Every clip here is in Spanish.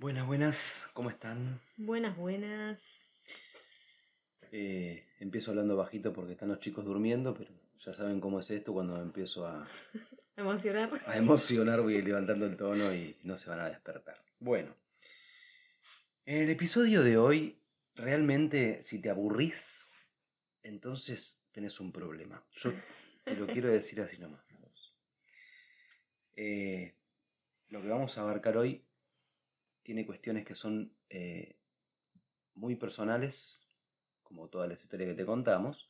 Buenas, buenas, ¿cómo están? Buenas, buenas. Empiezo hablando bajito porque están los chicos durmiendo, pero ya saben cómo es esto cuando empiezo Emocionar. a emocionar, voy levantando el tono y no se van a despertar. Bueno, en el episodio de hoy, realmente si te aburrís, entonces tenés un problema. Yo te lo quiero decir así nomás. Eh, lo que vamos a abarcar hoy tiene cuestiones que son muy personales, como todas las historias que te contamos,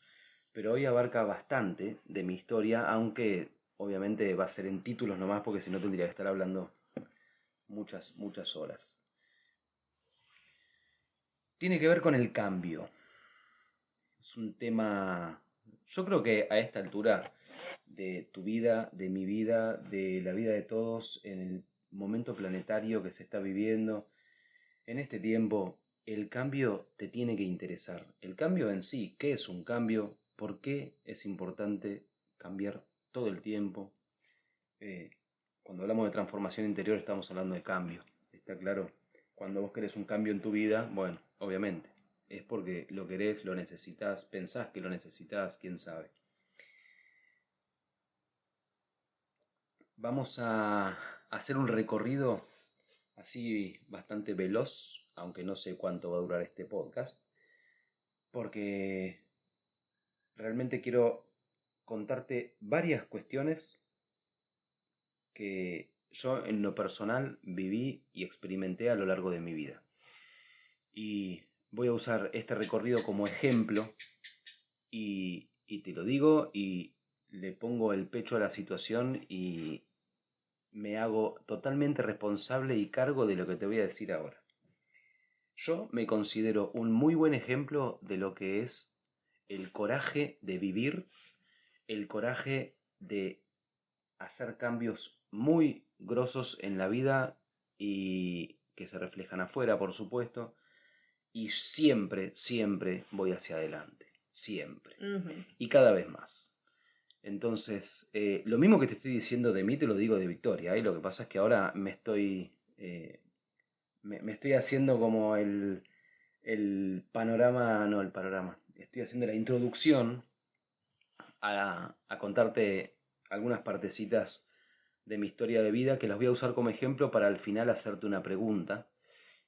pero hoy abarca bastante de mi historia, aunque obviamente va a ser en títulos nomás, porque si no tendría que estar hablando muchas, muchas horas. Tiene que ver con el cambio. Es un tema, yo creo que a esta altura de tu vida, de mi vida, de la vida de todos, en el momento planetario que se está viviendo, en este tiempo, el cambio te tiene que interesar. El cambio en sí, ¿qué es un cambio? ¿Por qué es importante cambiar todo el tiempo? Eh, Cuando hablamos de transformación interior estamos hablando de cambio. ¿Está claro? Cuando vos querés un cambio en tu vida, bueno, obviamente, es porque lo querés, lo necesitas, pensás que lo necesitas, quién sabe. Vamos a hacer un recorrido así bastante veloz, aunque no sé cuánto va a durar este podcast, porque realmente quiero contarte varias cuestiones que yo en lo personal viví y experimenté a lo largo de mi vida. Y voy a usar este recorrido como ejemplo y te lo digo y le pongo el pecho a la situación y me hago totalmente responsable y cargo de lo que te voy a decir ahora. Yo me considero un muy buen ejemplo de lo que es el coraje de vivir, el coraje de hacer cambios muy grosos en la vida y que se reflejan afuera, por supuesto, y siempre, siempre voy hacia adelante, siempre, Ujú. y cada vez más. Entonces, lo mismo que te estoy diciendo de mí, te lo digo de Victoria, ¿eh? Lo que pasa es que ahora me estoy haciendo como el panorama, no el panorama, estoy haciendo la introducción a contarte algunas partecitas de mi historia de vida que las voy a usar como ejemplo para al final hacerte una pregunta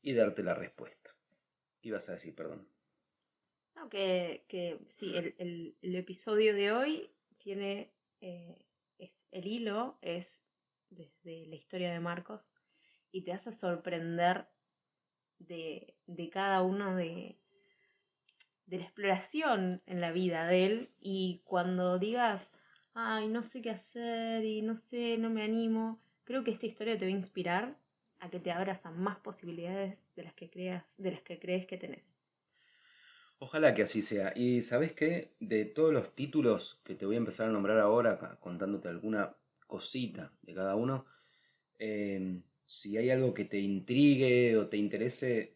y darte la respuesta. ¿Qué ibas a decir, perdón? No, que sí, el episodio de hoy tiene, el hilo es desde la historia de Marcos y te hace sorprender de cada uno de la exploración en la vida de él y cuando digas, ay, no sé qué hacer y no sé, no me animo, creo que esta historia te va a inspirar a que te abras a más posibilidades de las que creas, de las que crees que tenés. Ojalá que así sea. Y sabes qué, de todos los títulos que te voy a empezar a nombrar ahora, contándote alguna cosita de cada uno, si hay algo que te intrigue o te interese,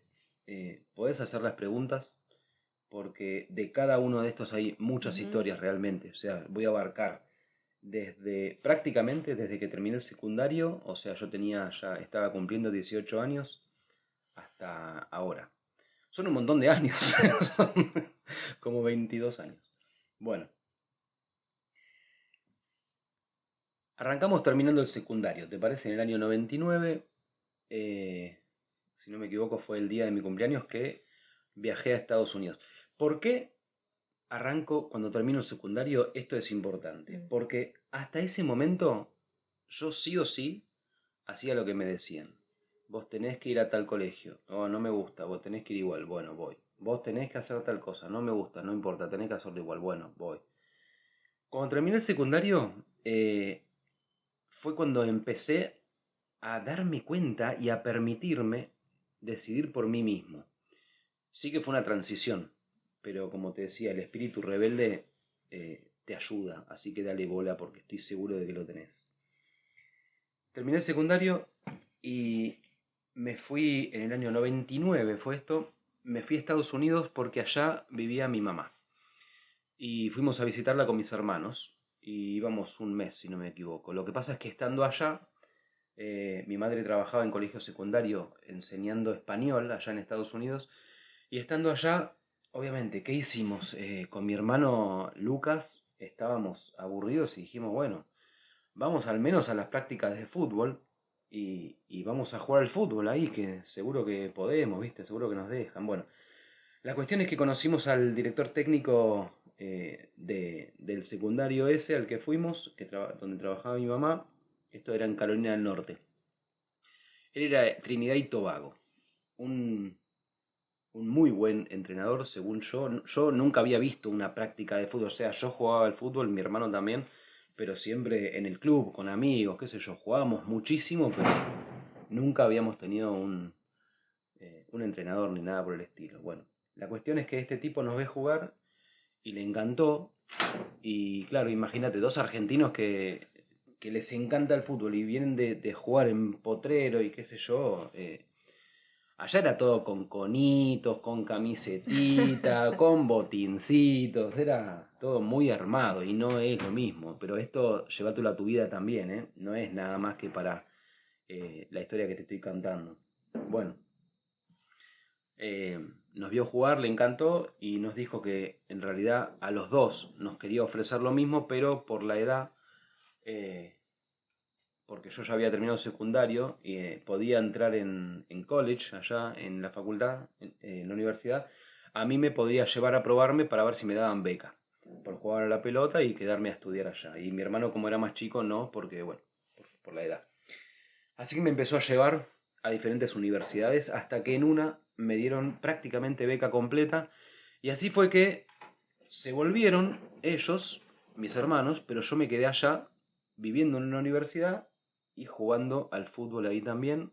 podés hacer las preguntas, porque de cada uno de estos hay muchas Ujú. historias realmente. O sea, voy a abarcar desde prácticamente desde que terminé el secundario, o sea, yo tenía ya estaba cumpliendo 18 años hasta ahora. Son un montón de años, son como 22 años. Bueno, arrancamos terminando el secundario, ¿te parece? En el año 99, si no me equivoco, fue el día de mi cumpleaños que viajé a Estados Unidos. ¿Por qué arranco cuando termino el secundario? Esto es importante, Mm. porque hasta ese momento yo sí o sí hacía lo que me decían. Vos tenés que ir a tal colegio. Oh, no me gusta, vos tenés que ir igual. Bueno, voy. Vos tenés que hacer tal cosa. No me gusta, no importa, tenés que hacerlo igual. Bueno, voy. Cuando terminé el secundario, fue cuando empecé a darme cuenta y a permitirme decidir por mí mismo. Sí que fue una transición, pero como te decía, el espíritu rebelde te ayuda, así que dale bola porque estoy seguro de que lo tenés. Terminé el secundario y me fui en el año 99, fue esto, me fui a Estados Unidos porque allá vivía mi mamá. Y fuimos a visitarla con mis hermanos y íbamos un mes, si no me equivoco. Lo que pasa es que estando allá Mi madre trabajaba en colegio secundario enseñando español allá en Estados Unidos. Y estando allá, obviamente, ¿qué hicimos? Con mi hermano Lucas estábamos aburridos y dijimos, bueno, vamos al menos a las prácticas de fútbol y vamos a jugar al fútbol ahí, que seguro que podemos, ¿viste? Seguro que nos dejan. Bueno, la cuestión es que conocimos al director técnico del secundario ese al que fuimos, donde trabajaba mi mamá. Esto era en Carolina del Norte. Él era de Trinidad y Tobago, un, un muy buen entrenador, según yo. Yo nunca había visto una práctica de fútbol, o sea, yo jugaba al fútbol, mi hermano también, pero siempre en el club, con amigos, qué sé yo, jugábamos muchísimo, pero nunca habíamos tenido un entrenador ni nada por el estilo. Bueno, la cuestión es que este tipo nos ve jugar y le encantó. Y claro, imagínate, dos argentinos que les encanta el fútbol y vienen de jugar en Potrero y qué sé yo. Allá era todo con conitos, con camisetita, con botincitos, era todo muy armado y no es lo mismo. Pero esto llévatelo a tu vida también, ¿eh? No es nada más que para la historia que te estoy cantando. Bueno, eh, nos vio jugar, le encantó y nos dijo que en realidad a los dos nos quería ofrecer lo mismo, pero por la edad, eh, porque yo ya había terminado secundario y podía entrar en college, allá en la facultad, en la universidad, a mí me podía llevar a probarme para ver si me daban beca por jugar a la pelota y quedarme a estudiar allá. Y mi hermano, como era más chico, no, porque, bueno, por la edad. Así que me empezó a llevar a diferentes universidades hasta que en una me dieron prácticamente beca completa y así fue que se volvieron ellos, mis hermanos, pero yo me quedé allá viviendo en una universidad y jugando al fútbol ahí también,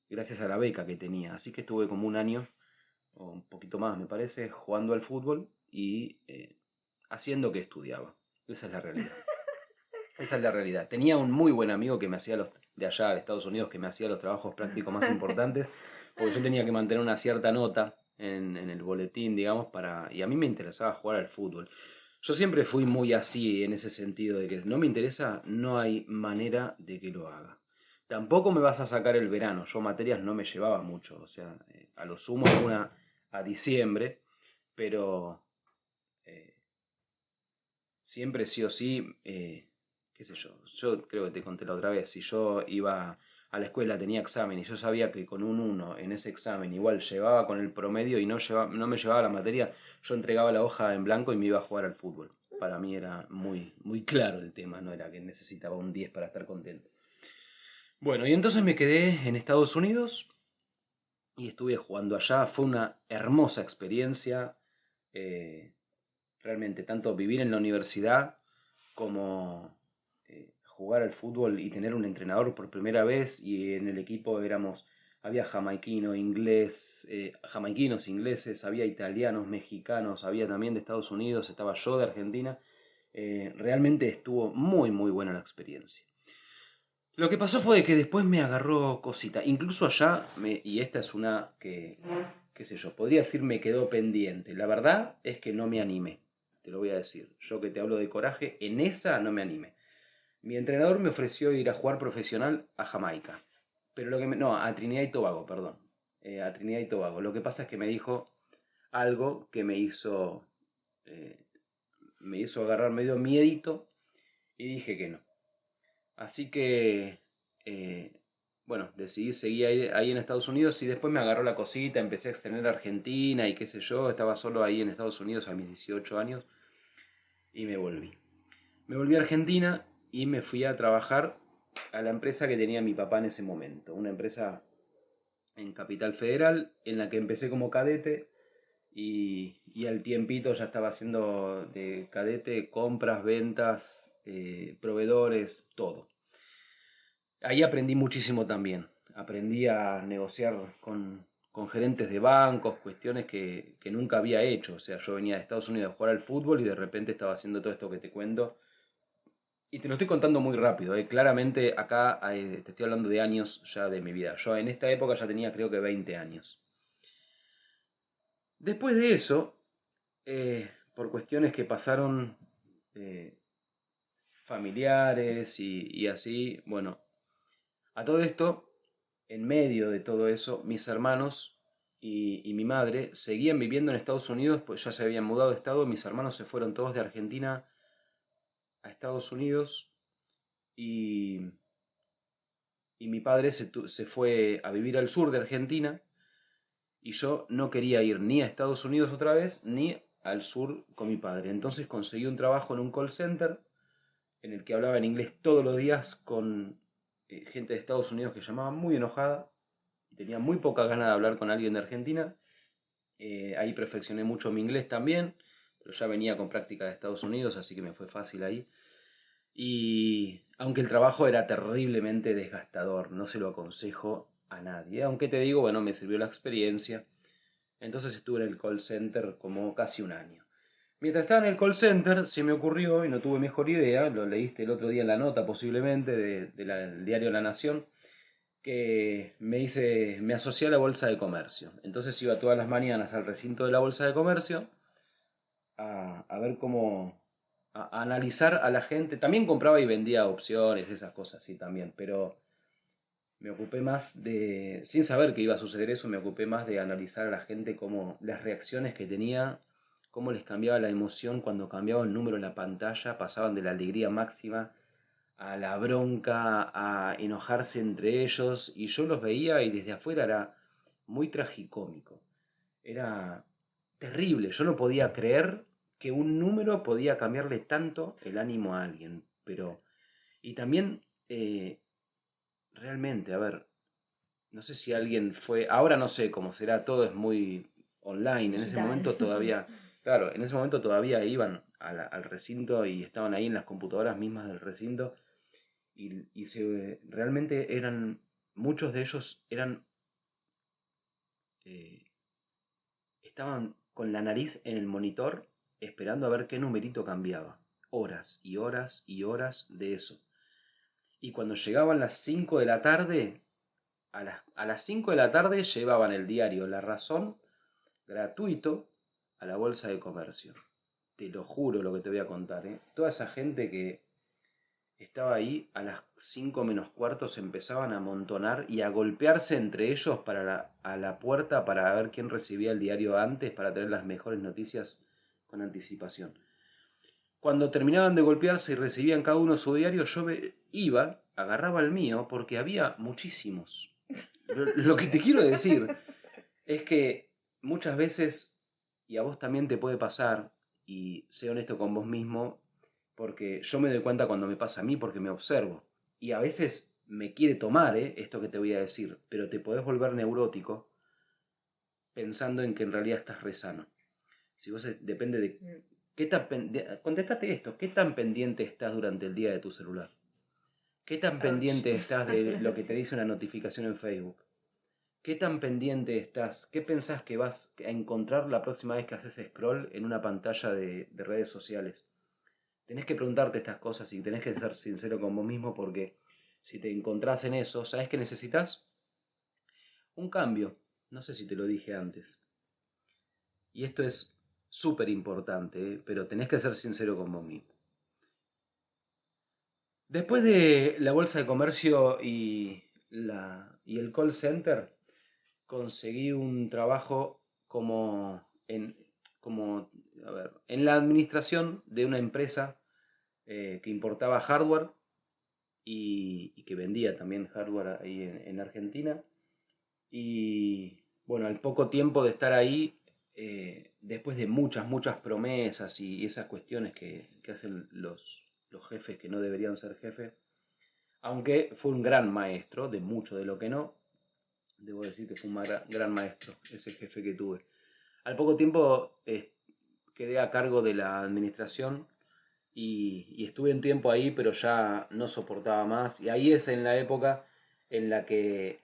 gracias a la beca que tenía. Así que estuve como un año, o un poquito más me parece, jugando al fútbol y haciendo que estudiaba. Esa es la realidad. Esa es la realidad. Tenía un muy buen amigo que me hacía los de allá de Estados Unidos que me hacía los trabajos prácticos más importantes, porque yo tenía que mantener una cierta nota en el boletín, digamos, y a mí me interesaba jugar al fútbol. Yo siempre fui muy así en ese sentido de que no me interesa, no hay manera de que lo haga. Tampoco me vas a sacar el verano. Yo materias no me llevaba mucho, o sea, a lo sumo una a diciembre, pero eh, siempre sí o sí, qué sé yo creo que te conté la otra vez, si yo iba a la escuela, tenía examen y yo sabía que con un 1 en ese examen igual llevaba con el promedio y no me llevaba la materia, yo entregaba la hoja en blanco y me iba a jugar al fútbol. Para mí era muy, muy claro el tema, no era que necesitaba un 10 para estar contento. Bueno, y entonces me quedé en Estados Unidos y estuve jugando allá. Fue una hermosa experiencia, eh, realmente, tanto vivir en la universidad como jugar al fútbol y tener un entrenador por primera vez y en el equipo había jamaiquinos, ingleses, había italianos, mexicanos, había también de Estados Unidos, estaba yo de Argentina. Realmente estuvo muy muy buena la experiencia. Lo que pasó fue que después me agarró cosita, incluso allá, y esta es una que, qué sé yo, podría decir me quedó pendiente. La verdad es que no me animé, te lo voy a decir. Yo que te hablo de coraje, en esa no me animé. Mi entrenador me ofreció ir a jugar profesional a Jamaica. Pero no, a Trinidad y Tobago, perdón. A Trinidad y Tobago. Lo que pasa es que me dijo algo que eh, me hizo agarrar medio miedito y dije que no. Así que, eh, bueno, decidí seguir ahí en Estados Unidos y después me agarró la cosita, empecé a extender a Argentina y qué sé yo, estaba solo ahí en Estados Unidos a mis 18 años y me volví. Me volví a Argentina y me fui a trabajar a la empresa que tenía mi papá en ese momento, una empresa en Capital Federal en la que empecé como cadete y al tiempito ya estaba haciendo de cadete compras, ventas, proveedores, todo. Ahí aprendí muchísimo también. Aprendí a negociar con gerentes de bancos, cuestiones que nunca había hecho. O sea, yo venía de Estados Unidos a jugar al fútbol y de repente estaba haciendo todo esto que te cuento. Y te lo estoy contando muy rápido. Claramente acá te estoy hablando de años ya de mi vida. Yo en esta época ya tenía creo que 20 años. Después de eso, por cuestiones que pasaron, eh, familiares y así. Bueno, a todo esto, en medio de todo eso, mis hermanos y mi madre seguían viviendo en Estados Unidos, pues ya se habían mudado de estado. Mis hermanos se fueron todos de Argentina a Estados Unidos y, y mi padre se fue a vivir al sur de Argentina y yo no quería ir ni a Estados Unidos otra vez ni al sur con mi padre. Entonces conseguí un trabajo en un call center en el que hablaba en inglés todos los días con gente de Estados Unidos que llamaba muy enojada y tenía muy poca ganas de hablar con alguien de Argentina. Ahí perfeccioné mucho mi inglés también, pero ya venía con práctica de Estados Unidos, así que me fue fácil ahí. Y aunque el trabajo era terriblemente desgastador, no se lo aconsejo a nadie. Aunque te digo, bueno, me sirvió la experiencia. Entonces estuve en el call center como casi un año. Mientras estaba en el call center, se me ocurrió, y no tuve mejor idea, lo leíste el otro día en la nota posiblemente del diario La Nación, que me asocié a la bolsa de comercio. Entonces iba todas las mañanas al recinto de la bolsa de comercio a ver cómo, a analizar a la gente. También compraba y vendía opciones, esas cosas, sí, también, pero me ocupé más de, sin saber que iba a suceder eso, me ocupé más de analizar a la gente, cómo las reacciones que tenía, cómo les cambiaba la emoción cuando cambiaba el número en la pantalla, pasaban de la alegría máxima a la bronca, a enojarse entre ellos, y yo los veía y desde afuera era muy tragicómico. Era terrible, yo no podía creer que un número podía cambiarle tanto el ánimo a alguien, pero... Y también, realmente, a ver, no sé si alguien fue, ahora no sé cómo será, todo es muy online, en ese Digital. momento todavía, claro, en ese momento todavía iban al recinto y estaban ahí en las computadoras mismas del recinto realmente eran, muchos de ellos eran, eh, estaban con la nariz en el monitor esperando a ver qué numerito cambiaba. Horas y horas y horas de eso. Y cuando llegaban las 5 de la tarde, a las 5 de la tarde llevaban el diario La Razón gratuito a la bolsa de comercio. Te lo juro lo que te voy a contar, ¿eh? Toda esa gente que estaba ahí, a las 5 menos cuarto se empezaban a amontonar y a golpearse entre ellos a la puerta para ver quién recibía el diario antes, para tener las mejores noticias con anticipación. Cuando terminaban de golpearse y recibían cada uno su diario, iba, agarraba el mío, porque había muchísimos. Lo que te quiero decir es que muchas veces, y a vos también te puede pasar, y sé honesto con vos mismo, porque yo me doy cuenta cuando me pasa a mí porque me observo. Y a veces me quiere tomar, esto que te voy a decir, pero te podés volver neurótico pensando en que en realidad estás re sano. Si vos depende de qué contestate esto, ¿qué tan pendiente estás durante el día de tu celular? ¿Qué tan Ouch. pendiente estás de lo que te dice una notificación en Facebook? ¿Qué tan pendiente estás? ¿Qué pensás que vas a encontrar la próxima vez que haces scroll en una pantalla de redes sociales? Tenés que preguntarte estas cosas y tenés que ser sincero con vos mismo porque si te encontrás en eso, ¿sabés qué necesitas? Un cambio. No sé si te lo dije antes. Y esto es súper importante, pero tenés que ser sincero con vos mismo. Después de la bolsa de comercio y el call center, conseguí un trabajo como, a ver, en la administración de una empresa que importaba hardware y que vendía también hardware ahí en Argentina. Y bueno, al poco tiempo de estar ahí, después de muchas promesas y esas cuestiones que hacen los jefes que no deberían ser jefes, aunque fue un gran maestro de mucho de lo que no, debo decir que fue un gran maestro ese jefe que tuve. Al poco tiempo quedé a cargo de la administración y estuve un tiempo ahí, pero ya no soportaba más. Y ahí es en la época en la que,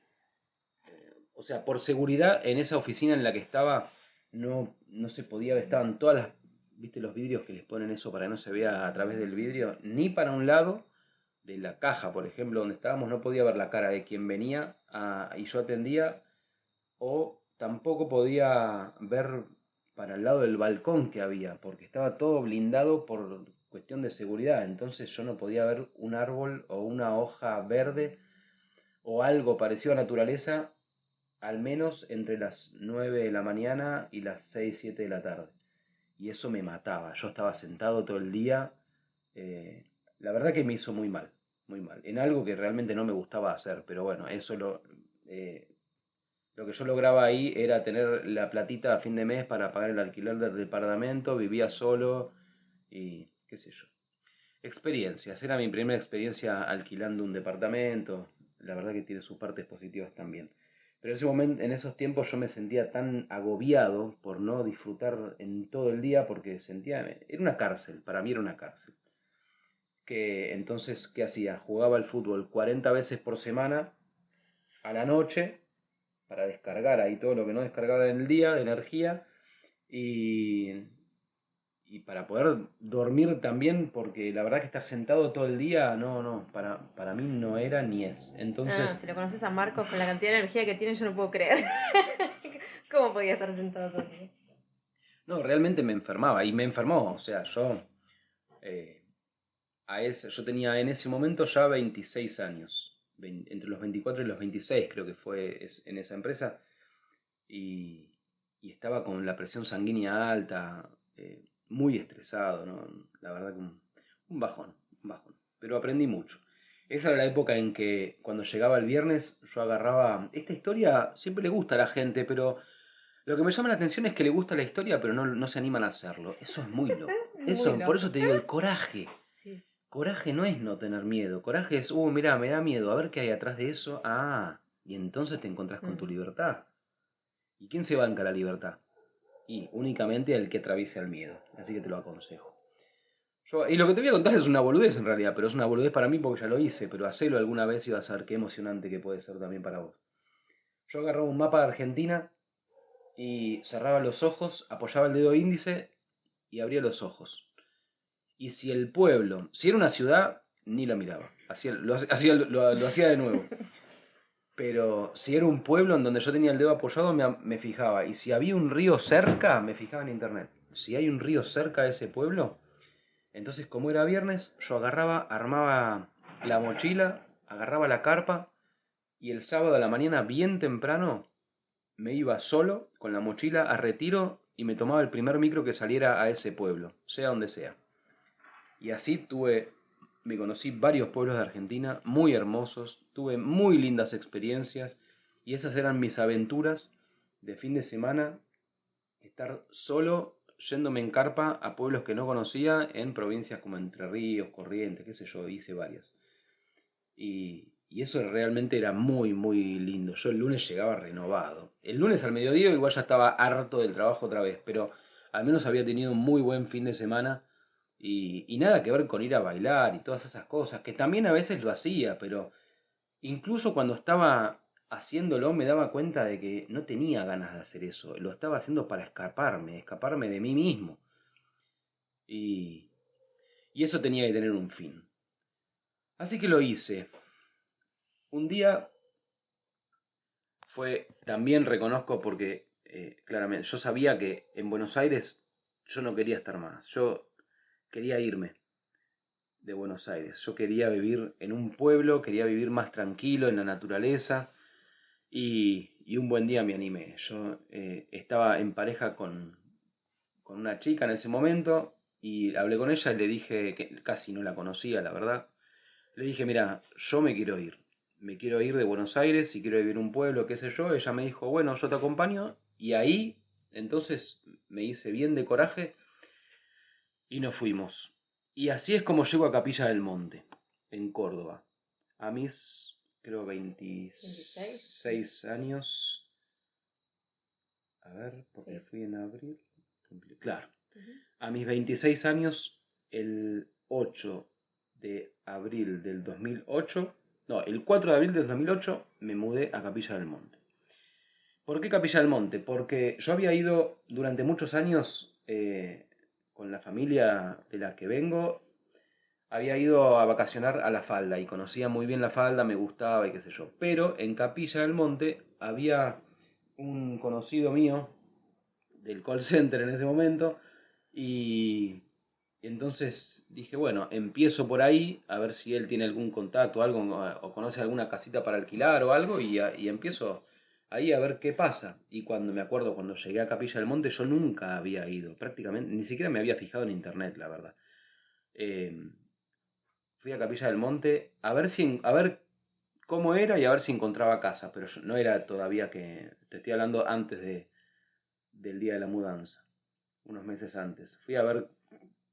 o sea, por seguridad, en esa oficina en la que estaba, no se podía ver, estaban todas las, viste los vidrios que les ponen eso para que no se vea a través del vidrio, ni para un lado de la caja, por ejemplo, donde estábamos, no podía ver la cara de quien venía y yo atendía, o tampoco podía ver para el lado del balcón que había, porque estaba todo blindado por cuestión de seguridad, entonces yo no podía ver un árbol o una hoja verde o algo parecido a naturaleza, al menos entre las 9 de la mañana y las 6 7 de la tarde. Y eso me mataba, yo estaba sentado todo el día, eh, la verdad que me hizo muy mal, en algo que realmente no me gustaba hacer, pero bueno, lo que yo lograba ahí era tener la platita a fin de mes para pagar el alquiler del departamento, vivía solo y qué sé yo. Experiencias, era mi primera experiencia alquilando un departamento, la verdad que tiene sus partes positivas también. Pero en ese momento, en esos tiempos yo me sentía tan agobiado por no disfrutar en todo el día porque sentía, era una cárcel, para mí era una cárcel. Que entonces, ¿qué hacía? Jugaba al fútbol 40 veces por semana a la noche para descargar ahí todo lo que no descargaba en el día de energía y, y para poder dormir también, porque la verdad que estar sentado todo el día, no, para mí no era ni es. No, Entonces, si lo conoces a Marcos con la cantidad de energía que tiene, yo no puedo creer. ¿Cómo podía estar sentado todo el día? no, realmente me enfermaba y me enfermó, o sea, eh, yo tenía en ese momento ya 26 años, entre los 24 y los 26 creo que fue en esa empresa, y, y estaba con la presión sanguínea alta, muy estresado, ¿no? La verdad que un bajón, un bajón. Pero aprendí mucho. Esa era la época en que cuando llegaba el viernes yo agarraba... Esta historia siempre le gusta a la gente, pero lo que me llama la atención es que le gusta la historia, pero no se animan a hacerlo. Eso es muy loco. Muy Por loco. eso te digo, el coraje. Sí. Coraje no es no tener miedo. Coraje es, mirá, me da miedo. A ver qué hay atrás de eso. Ah, y entonces te encontrás con tu Mm. libertad. ¿Y quién se banca la libertad? Y únicamente el que atraviesa el miedo. Así que te lo aconsejo. Y lo que te voy a contar es una boludez en realidad, pero es una boludez para mí porque ya lo hice, pero hacelo alguna vez y vas a ver qué emocionante que puede ser también para vos. Yo agarraba un mapa de Argentina y cerraba los ojos, apoyaba el dedo índice y abría los ojos. Y si era una ciudad, ni la miraba. Lo hacía de nuevo. Pero si era un pueblo en donde yo tenía el dedo apoyado, me fijaba. Y si había un río cerca, me fijaba en internet. Si hay un río cerca de ese pueblo, entonces como era viernes, yo agarraba, armaba la mochila, agarraba la carpa y el sábado a la mañana, bien temprano, me iba solo con la mochila a Retiro y me tomaba el primer micro que saliera a ese pueblo, sea donde sea. Y así me conocí varios pueblos de Argentina muy hermosos, tuve muy lindas experiencias y esas eran mis aventuras de fin de semana, estar solo yéndome en carpa a pueblos que no conocía en provincias como Entre Ríos, Corrientes, qué sé yo, hice varias. Y eso realmente era muy, muy lindo. Yo el lunes llegaba renovado. El lunes al mediodía igual ya estaba harto del trabajo otra vez, pero al menos había tenido un muy buen fin de semana y nada que ver con ir a bailar y todas esas cosas, que también a veces lo hacía, pero incluso cuando estaba haciéndolo me daba cuenta de que no tenía ganas de hacer eso, lo estaba haciendo para escaparme de mí mismo. Y, y eso tenía que tener un fin. Así que lo hice. Un día también reconozco porque claramente yo sabía que en Buenos Aires yo no quería estar más, yo quería irme de Buenos Aires, yo quería vivir en un pueblo, quería vivir más tranquilo en la naturaleza y un buen día me animé. Yo estaba en pareja con una chica en ese momento y hablé con ella y le dije, que casi no la conocía, la verdad, le dije, mira, yo me quiero ir de Buenos Aires y quiero vivir en un pueblo, qué sé yo. Ella me dijo, bueno, yo te acompaño y ahí entonces me hice bien de coraje y nos fuimos. Y así es como llego a Capilla del Monte, en Córdoba, a mis, creo, 26. 26 años. A ver, porque Sí. fui en abril. Claro, Ujú. a mis 26 años, el 8 de abril del 2008, no, el 4 de abril del 2008 me mudé a Capilla del Monte. ¿Por qué Capilla del Monte? Porque yo había ido durante muchos años con la familia de la que vengo, había ido a vacacionar a La Falda y conocía muy bien La Falda, me gustaba y qué sé yo. Pero en Capilla del Monte había un conocido mío del call center en ese momento. Y entonces dije, bueno, empiezo por ahí, a ver si él tiene algún contacto o algo, o conoce alguna casita para alquilar o algo, y empiezo ahí a ver qué pasa. Y cuando me acuerdo, cuando llegué a Capilla del Monte, yo nunca había ido, prácticamente, ni siquiera me había fijado en internet, la verdad. Eh, Fui a Capilla del Monte a ver cómo era y a ver si encontraba casa, pero no era todavía que, te estoy hablando antes del día de la mudanza, unos meses antes. Fui a ver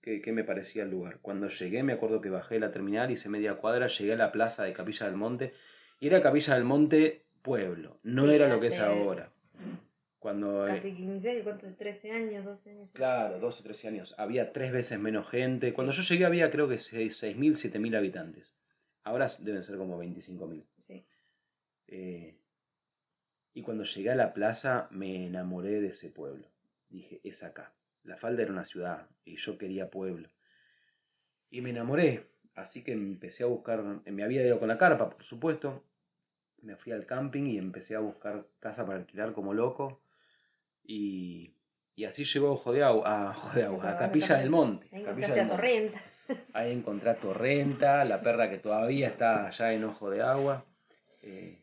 qué me parecía el lugar. Cuando llegué me acuerdo que bajé la terminal, hice media cuadra, llegué a la plaza de Capilla del Monte, y era Capilla del Monte pueblo, no Sí, era lo que es hace ahora. Cuando, casi 15, ¿cuánto? 13 años, 12 años. claro, 12 13 años, había 3 veces menos gente. Cuando Sí, yo llegué había creo que 6.000 7.000 habitantes. Ahora deben ser como 25.000. sí. Eh, y cuando llegué a la plaza me enamoré de ese pueblo. Dije, es acá. La Falda era una ciudad y yo quería pueblo. Y me enamoré. Así que empecé a buscar, me había ido con la carpa, por supuesto. Me fui al camping y empecé a buscar casa para alquilar como loco. Y, y así llegó a Ojo de Agua, a Capilla del Monte. Ahí Capilla encontraste del a Monte. Torrenta. Ahí encontré a Torrenta, la perra que todavía está allá en Ojo de Agua. Eh,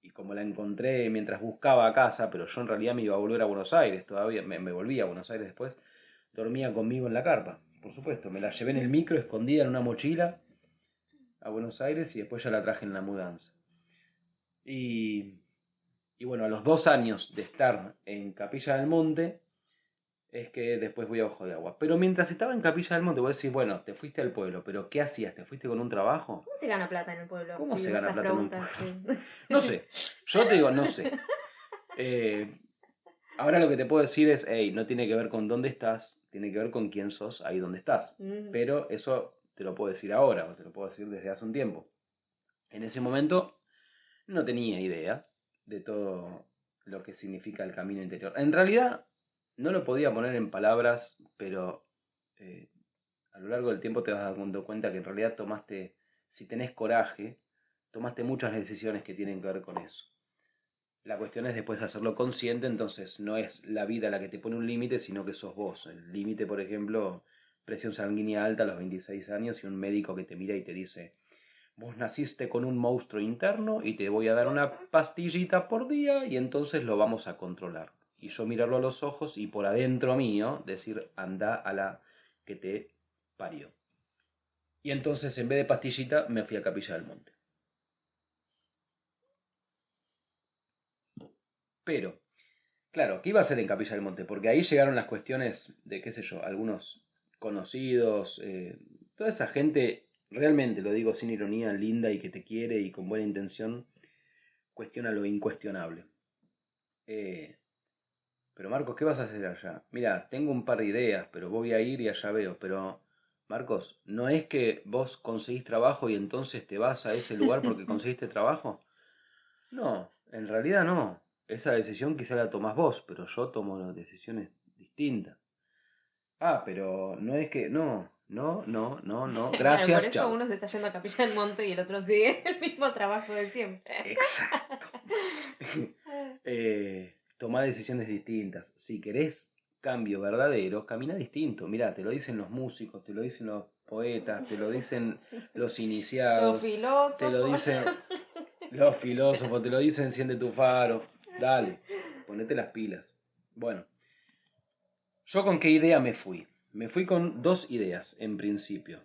y como la encontré mientras buscaba casa, pero yo en realidad me iba a volver a Buenos Aires todavía, me volví a Buenos Aires después, dormía conmigo en la carpa, por supuesto. Me la llevé en el micro escondida en una mochila a Buenos Aires y después ya la traje en la mudanza. Y, y bueno, a los 2 años de estar en Capilla del Monte, es que después voy a Ojo de Agua. Pero mientras estaba en Capilla del Monte, vos decís, bueno, te fuiste al pueblo, pero ¿qué hacías? ¿Te fuiste con un trabajo? ¿Cómo se gana plata en el pueblo? ¿Cómo Sí, se gana esas plata en un preguntas. pueblo? Sí. No sé, yo te digo, no sé. Eh, Ahora lo que te puedo decir es, hey, no tiene que ver con dónde estás, tiene que ver con quién sos ahí donde estás. Mm. Pero eso te lo puedo decir ahora, o te lo puedo decir desde hace un tiempo. En ese momento no tenía idea de todo lo que significa el camino interior. En realidad no lo podía poner en palabras, pero eh, a lo largo del tiempo te vas dando cuenta que en realidad tomaste, si tenés coraje, tomaste muchas decisiones que tienen que ver con eso. La cuestión es después hacerlo consciente, entonces no es la vida la que te pone un límite, sino que sos vos. El límite, por ejemplo, presión sanguínea alta a los 26 años y un médico que te mira y te dice, vos naciste con un monstruo interno y te voy a dar una pastillita por día y entonces lo vamos a controlar. Y yo mirarlo a los ojos y por adentro mío decir, anda a la que te parió. Y entonces en vez de pastillita me fui a Capilla del Monte. Pero claro, ¿qué iba a hacer en Capilla del Monte? Porque ahí llegaron las cuestiones de, qué sé yo, algunos conocidos, toda esa gente, realmente lo digo sin ironía, linda y que te quiere y con buena intención, cuestiona lo incuestionable. Eh, pero Marcos, ¿qué vas a hacer allá? Mira, tengo un par de ideas, pero voy a ir y allá veo. Pero, Marcos, ¿no es que vos conseguís trabajo y entonces te vas a ese lugar porque conseguiste trabajo? No, en realidad no. Esa decisión quizá la tomás vos, pero yo tomo decisiones distintas. Ah, pero no es que... No, no, no, no, no. Claro, por Gracias, eso chau. uno se está yendo a Capilla del Monte y el otro sigue el mismo trabajo de siempre. Exacto. Tomá decisiones distintas. Si querés cambio verdadero, camina distinto. Mirá, te lo dicen los músicos, te lo dicen los poetas, te lo dicen los Los iniciados, te lo filósofos. dicen los filósofos, te lo dicen enciende tu faro. Dale, ponete las pilas. Bueno, ¿yo con qué idea me fui? Me fui con dos ideas en principio.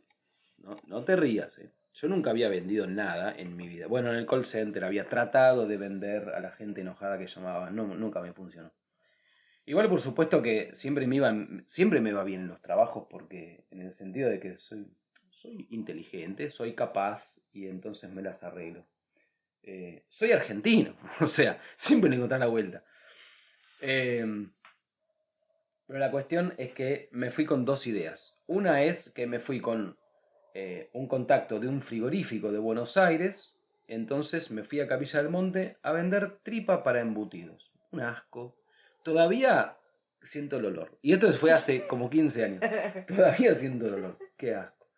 No, no te rías, ¿eh? Yo nunca había vendido nada en mi vida. Bueno, en el call center había tratado de vender a la gente enojada que llamaba. No, nunca me funcionó. Igual por supuesto que siempre me va bien en los trabajos porque en el sentido de que soy inteligente, soy capaz y entonces me las arreglo. Soy argentino, o sea, siempre le encontré la vuelta. Eh, pero la cuestión es que me fui con dos ideas. Una es que me fui con un contacto de un frigorífico de Buenos Aires, entonces me fui a Capilla del Monte a vender tripa para embutidos. Un asco. Todavía siento el olor. Y esto fue hace como 15 años. Todavía siento el olor. Qué asco.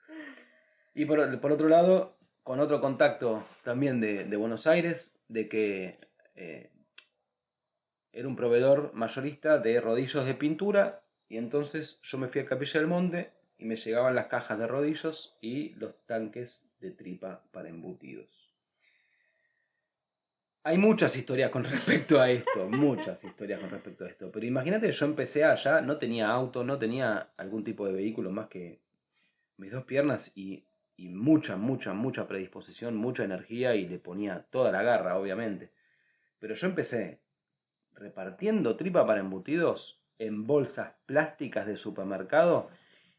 Y por otro lado, con otro contacto también de Buenos Aires, de que era un proveedor mayorista de rodillos de pintura y entonces yo me fui a Capilla del Monte y me llegaban las cajas de rodillos y los tanques de tripa para embutidos. Hay muchas historias con respecto a esto, muchas historias con respecto a esto. Pero imagínate que yo empecé allá, no tenía auto, no tenía algún tipo de vehículo más que mis dos piernas y mucha predisposición, mucha energía y le ponía toda la garra, obviamente. Pero yo empecé repartiendo tripa para embutidos en bolsas plásticas de supermercado.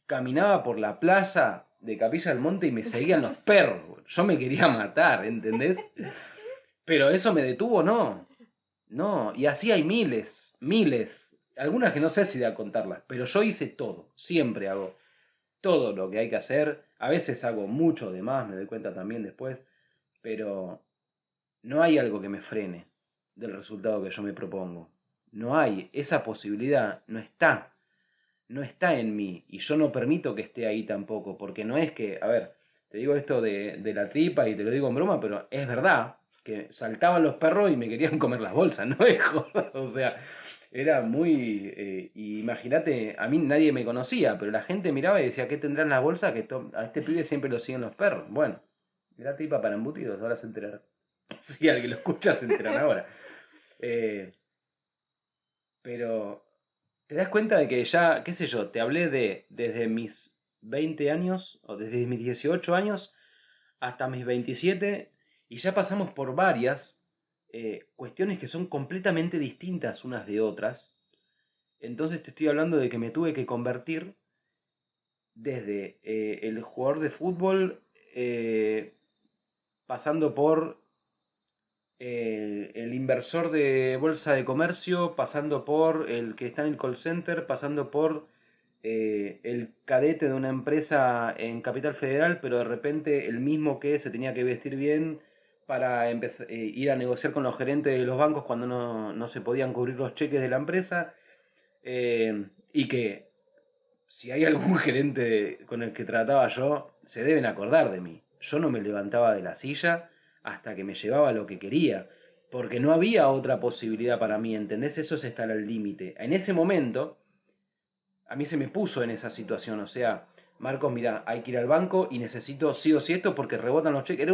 Caminaba por la plaza de Capilla del Monte y me seguían los perros. Yo me quería matar, ¿entendés? Pero eso me detuvo, no. No, y así hay miles, miles. Algunas que no sé si voy a contarlas, pero yo hice todo. Siempre hago todo lo que hay que hacer. A veces hago mucho de más, me doy cuenta también después. Pero no hay algo que me frene del resultado que yo me propongo. No hay. Esa posibilidad no está. No está en mí. Y yo no permito que esté ahí tampoco. Porque no es que, a ver, te digo esto de la tripa y te lo digo en broma, pero es verdad que saltaban los perros y me querían comer las bolsas, no es joda. O sea, era muy... imagínate, a mí nadie me conocía, pero la gente miraba y decía, ¿qué tendrán las bolsas? Que a este pibe siempre lo siguen los perros. Bueno, era tripa para embutidos, ahora se enterará. Si alguien lo escucha, se enteran ahora. Eh, pero te das cuenta de que ya, qué sé yo, te hablé de desde mis 20 años o desde mis 18 años hasta mis 27 y ya pasamos por varias cuestiones que son completamente distintas unas de otras. Entonces te estoy hablando de que me tuve que convertir desde el jugador de fútbol, pasando por el inversor de bolsa de comercio, pasando por el que está en el call center, pasando por el cadete de una empresa en Capital Federal, pero de repente el mismo que se tenía que vestir bien para ir a negociar con los gerentes de los bancos cuando no se podían cubrir los cheques de la empresa, y que si hay algún gerente con el que trataba yo, se deben acordar de mí. Yo no me levantaba de la silla hasta que me llevaba lo que quería, porque no había otra posibilidad para mí, ¿entendés? Eso es estar al límite. En ese momento, a mí se me puso en esa situación, o sea, Marcos, mira, hay que ir al banco y necesito sí o sí esto porque rebotan los cheques.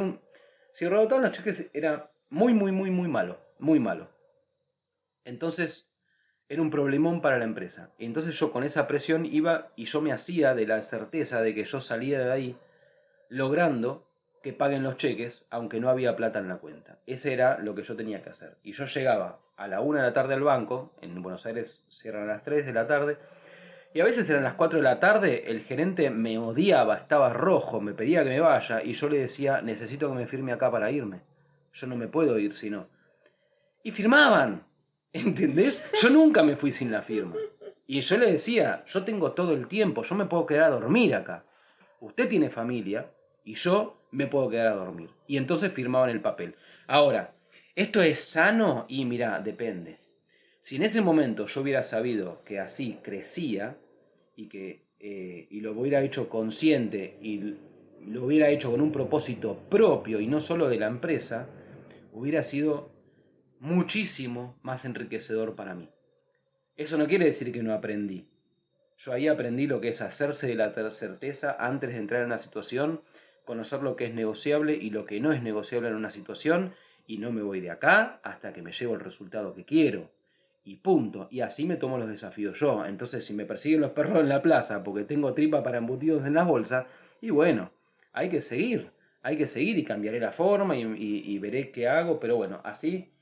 Si rebotaban los cheques era muy malo, muy malo. Entonces, era un problemón para la empresa. Y entonces yo con esa presión iba y yo me hacía de la certeza de que yo salía de ahí logrando que paguen los cheques, aunque no había plata en la cuenta. Ese era lo que yo tenía que hacer. Y yo llegaba a la 1 de la tarde al banco, en Buenos Aires cierran a las 3 de la tarde, y a veces eran las 4 de la tarde, el gerente me odiaba, estaba rojo, me pedía que me vaya, y yo le decía, necesito que me firme acá para irme. Yo no me puedo ir si no. Y firmaban, ¿entendés? Yo nunca me fui sin la firma. Y yo le decía, yo tengo todo el tiempo, yo me puedo quedar a dormir acá. Usted tiene familia y yo me puedo quedar a dormir. Y entonces firmaban el papel. Ahora, ¿esto es sano? Y mira, depende. Si en ese momento yo hubiera sabido que así crecía y lo hubiera hecho consciente y lo hubiera hecho con un propósito propio y no solo de la empresa, hubiera sido muchísimo más enriquecedor para mí. Eso no quiere decir que no aprendí. Yo ahí aprendí lo que es hacerse de la certeza antes de entrar en una situación, conocer lo que es negociable y lo que no es negociable en una situación, y no me voy de acá hasta que me llevo el resultado que quiero. Y punto. Y así me tomo los desafíos yo. Entonces, si me persiguen los perros en la plaza porque tengo tripa para embutidos en las bolsas, y bueno, hay que seguir. Hay que seguir y cambiaré la forma y veré qué hago, pero bueno, así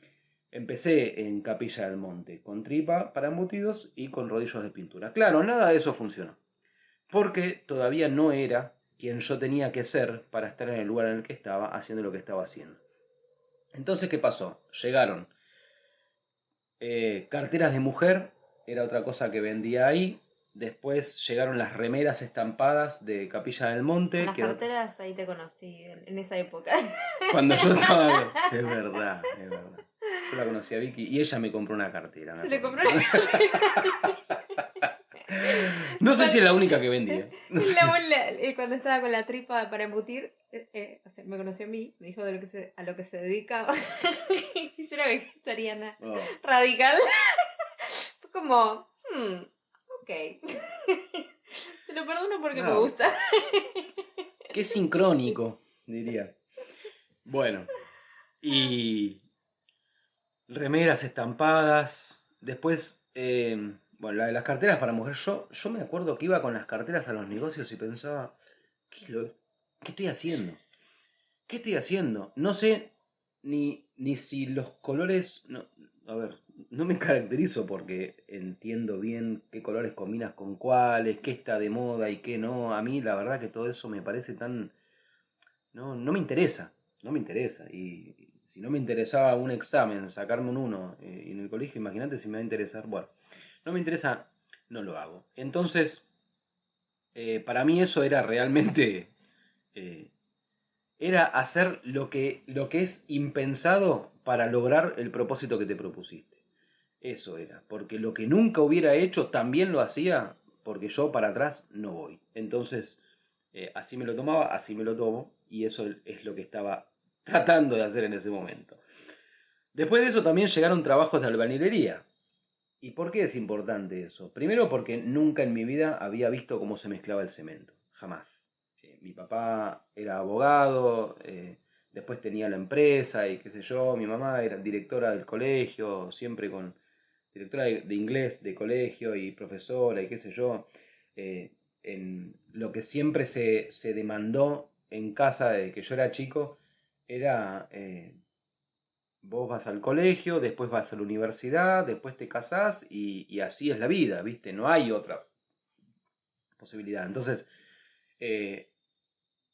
empecé en Capilla del Monte, con tripa para embutidos y con rodillos de pintura. Claro, nada de eso funcionó, porque todavía no era quien yo tenía que ser para estar en el lugar en el que estaba, haciendo lo que estaba haciendo. Entonces, ¿qué pasó? Llegaron carteras de mujer, era otra cosa que vendía ahí. Después llegaron las remeras estampadas de Capilla del Monte. Las carteras ahí te conocí, en esa época. Cuando yo estaba... Es verdad, es verdad. Yo la conocí a Vicky y ella me compró una cartera. Se le compró una cartera. No sé si es la única que vendía. No sé. Cuando estaba con la tripa para embutir, o sea, me conoció a mí, me dijo a lo que se dedicaba. Y yo era vegetariana Oh, radical. Fue como, ok. Se lo perdono porque me no, gusta. qué sincrónico, diría. Bueno, y remeras estampadas. Después, bueno, la de las carteras para mujer. Yo me acuerdo que iba con las carteras a los negocios y pensaba, ¿qué estoy haciendo? ¿Qué estoy haciendo? No sé ni si los colores... No, a ver, no me caracterizo porque entiendo bien qué colores combinas con cuáles, qué está de moda y qué no. A mí la verdad que todo eso me parece tan... No, no me interesa, no me interesa. Y si no me interesaba un examen, sacarme un 1 en el colegio, imagínate si me va a interesar. Bueno, no me interesa, no lo hago. Entonces, para mí eso era realmente... eh, era hacer lo que es impensado para lograr el propósito que te propusiste. Eso era, porque lo que nunca hubiera hecho también lo hacía porque yo para atrás no voy. Entonces, así me lo tomaba, así me lo tomo, y eso es lo que estaba tratando de hacer en ese momento. Después de eso también llegaron trabajos de albañilería. ¿Y por qué es importante eso? Primero porque nunca en mi vida había visto cómo se mezclaba el cemento, jamás. Mi papá era abogado, después tenía la empresa y qué sé yo, mi mamá era directora del colegio, siempre con directora de inglés de colegio y profesora y qué sé yo. En lo que siempre se demandó en casa desde que yo era chico era vos vas al colegio, después vas a la universidad, después te casás y así es la vida, ¿viste? No hay otra posibilidad. Entonces, eh,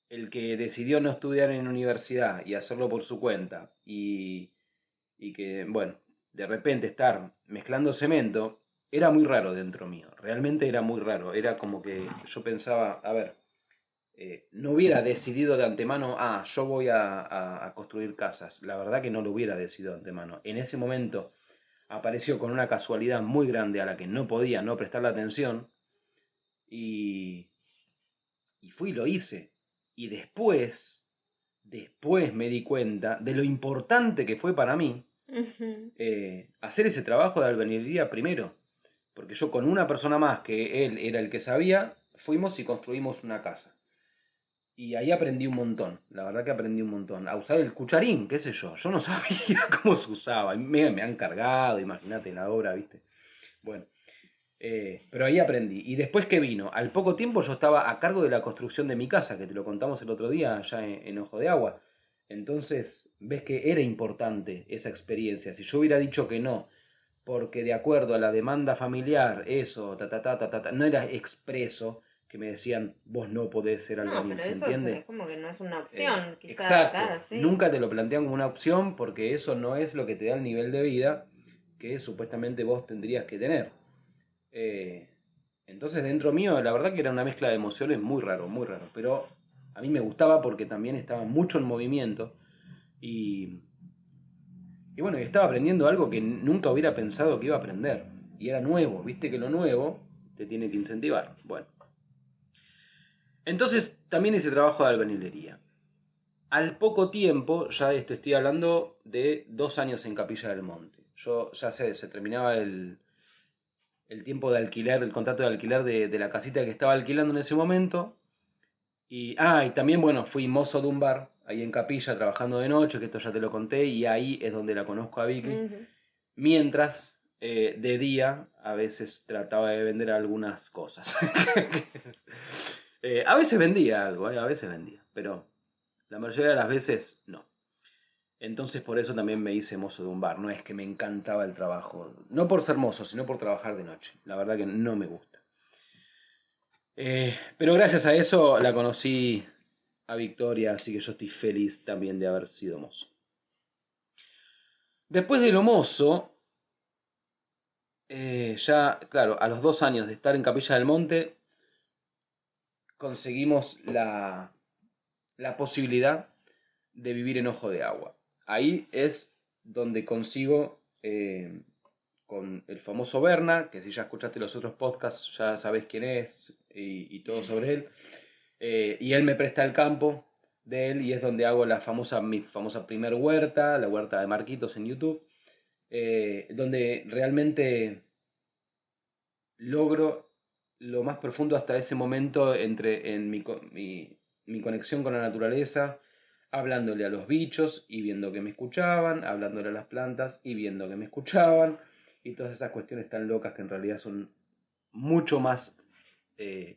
el que decidió no estudiar en universidad y hacerlo por su cuenta y que, bueno, de repente estar mezclando cemento, era muy raro dentro mío, realmente era muy raro. Era como que yo pensaba, a ver, no hubiera decidido de antemano, yo voy a construir casas. La verdad que no lo hubiera decidido de antemano. En ese momento apareció con una casualidad muy grande a la que no podía no prestarle atención y, y fui y lo hice. Y después me di cuenta de lo importante que fue para mí Ujú. hacer ese trabajo de albañilería primero. Porque yo con una persona más, que él era el que sabía, fuimos y construimos una casa. Y ahí aprendí un montón, la verdad que aprendí un montón. A usar el cucharín, qué sé yo. Yo no sabía cómo se usaba. Me han cargado, imagínate la obra, ¿viste? Bueno, pero ahí aprendí. Y después que vino, al poco tiempo yo estaba a cargo de la construcción de mi casa, que te lo contamos el otro día allá en Ojo de Agua. Entonces, ves que era importante esa experiencia. Si yo hubiera dicho que no, porque de acuerdo a la demanda familiar, eso, no era expreso que me decían, vos no podés ser No, albañil, pero ¿se eso es entende? como que no es una opción, quizá Exacto, acá, sí. nunca te lo plantean como una opción porque eso no es lo que te da el nivel de vida que supuestamente vos tendrías que tener. Eh, entonces dentro mío la verdad que era una mezcla de emociones muy raro, pero a mí me gustaba porque también estaba mucho en movimiento y, y bueno, y estaba aprendiendo algo que nunca hubiera pensado que iba a aprender y era nuevo, viste que lo nuevo te tiene que incentivar. Bueno, entonces también hice trabajo de albañilería. Al poco tiempo, ya esto estoy hablando de 2 años en Capilla del Monte. Yo ya sé, se terminaba el tiempo de alquiler, el contrato de alquiler de la casita que estaba alquilando en ese momento. Y también, bueno, fui mozo de un bar ahí en Capilla trabajando de noche, que esto ya te lo conté, y ahí es donde la conozco a Vicky. Ujú. Mientras, de día, a veces trataba de vender algunas cosas. A veces vendía algo, a veces vendía, pero la mayoría de las veces no. Entonces por eso también me hice mozo de un bar. No es que me encantaba el trabajo. No por ser mozo, sino por trabajar de noche. La verdad que no me gusta. Pero gracias a eso la conocí a Victoria, así que yo estoy feliz también de haber sido mozo. Después de lo mozo, ya, claro, a los 2 años de estar en Capilla del Monte, conseguimos la posibilidad de vivir en Ojo de Agua. Ahí es donde consigo con el famoso Berna, que si ya escuchaste los otros podcasts ya sabes quién es y todo sobre él. Y él me presta el campo de él y es donde hago mi famosa primer huerta, la huerta de Marquitos en YouTube, donde realmente logro lo más profundo hasta ese momento en mi conexión con la naturaleza, hablándole a los bichos y viendo que me escuchaban, hablándole a las plantas y viendo que me escuchaban, y todas esas cuestiones tan locas que en realidad son mucho más, eh,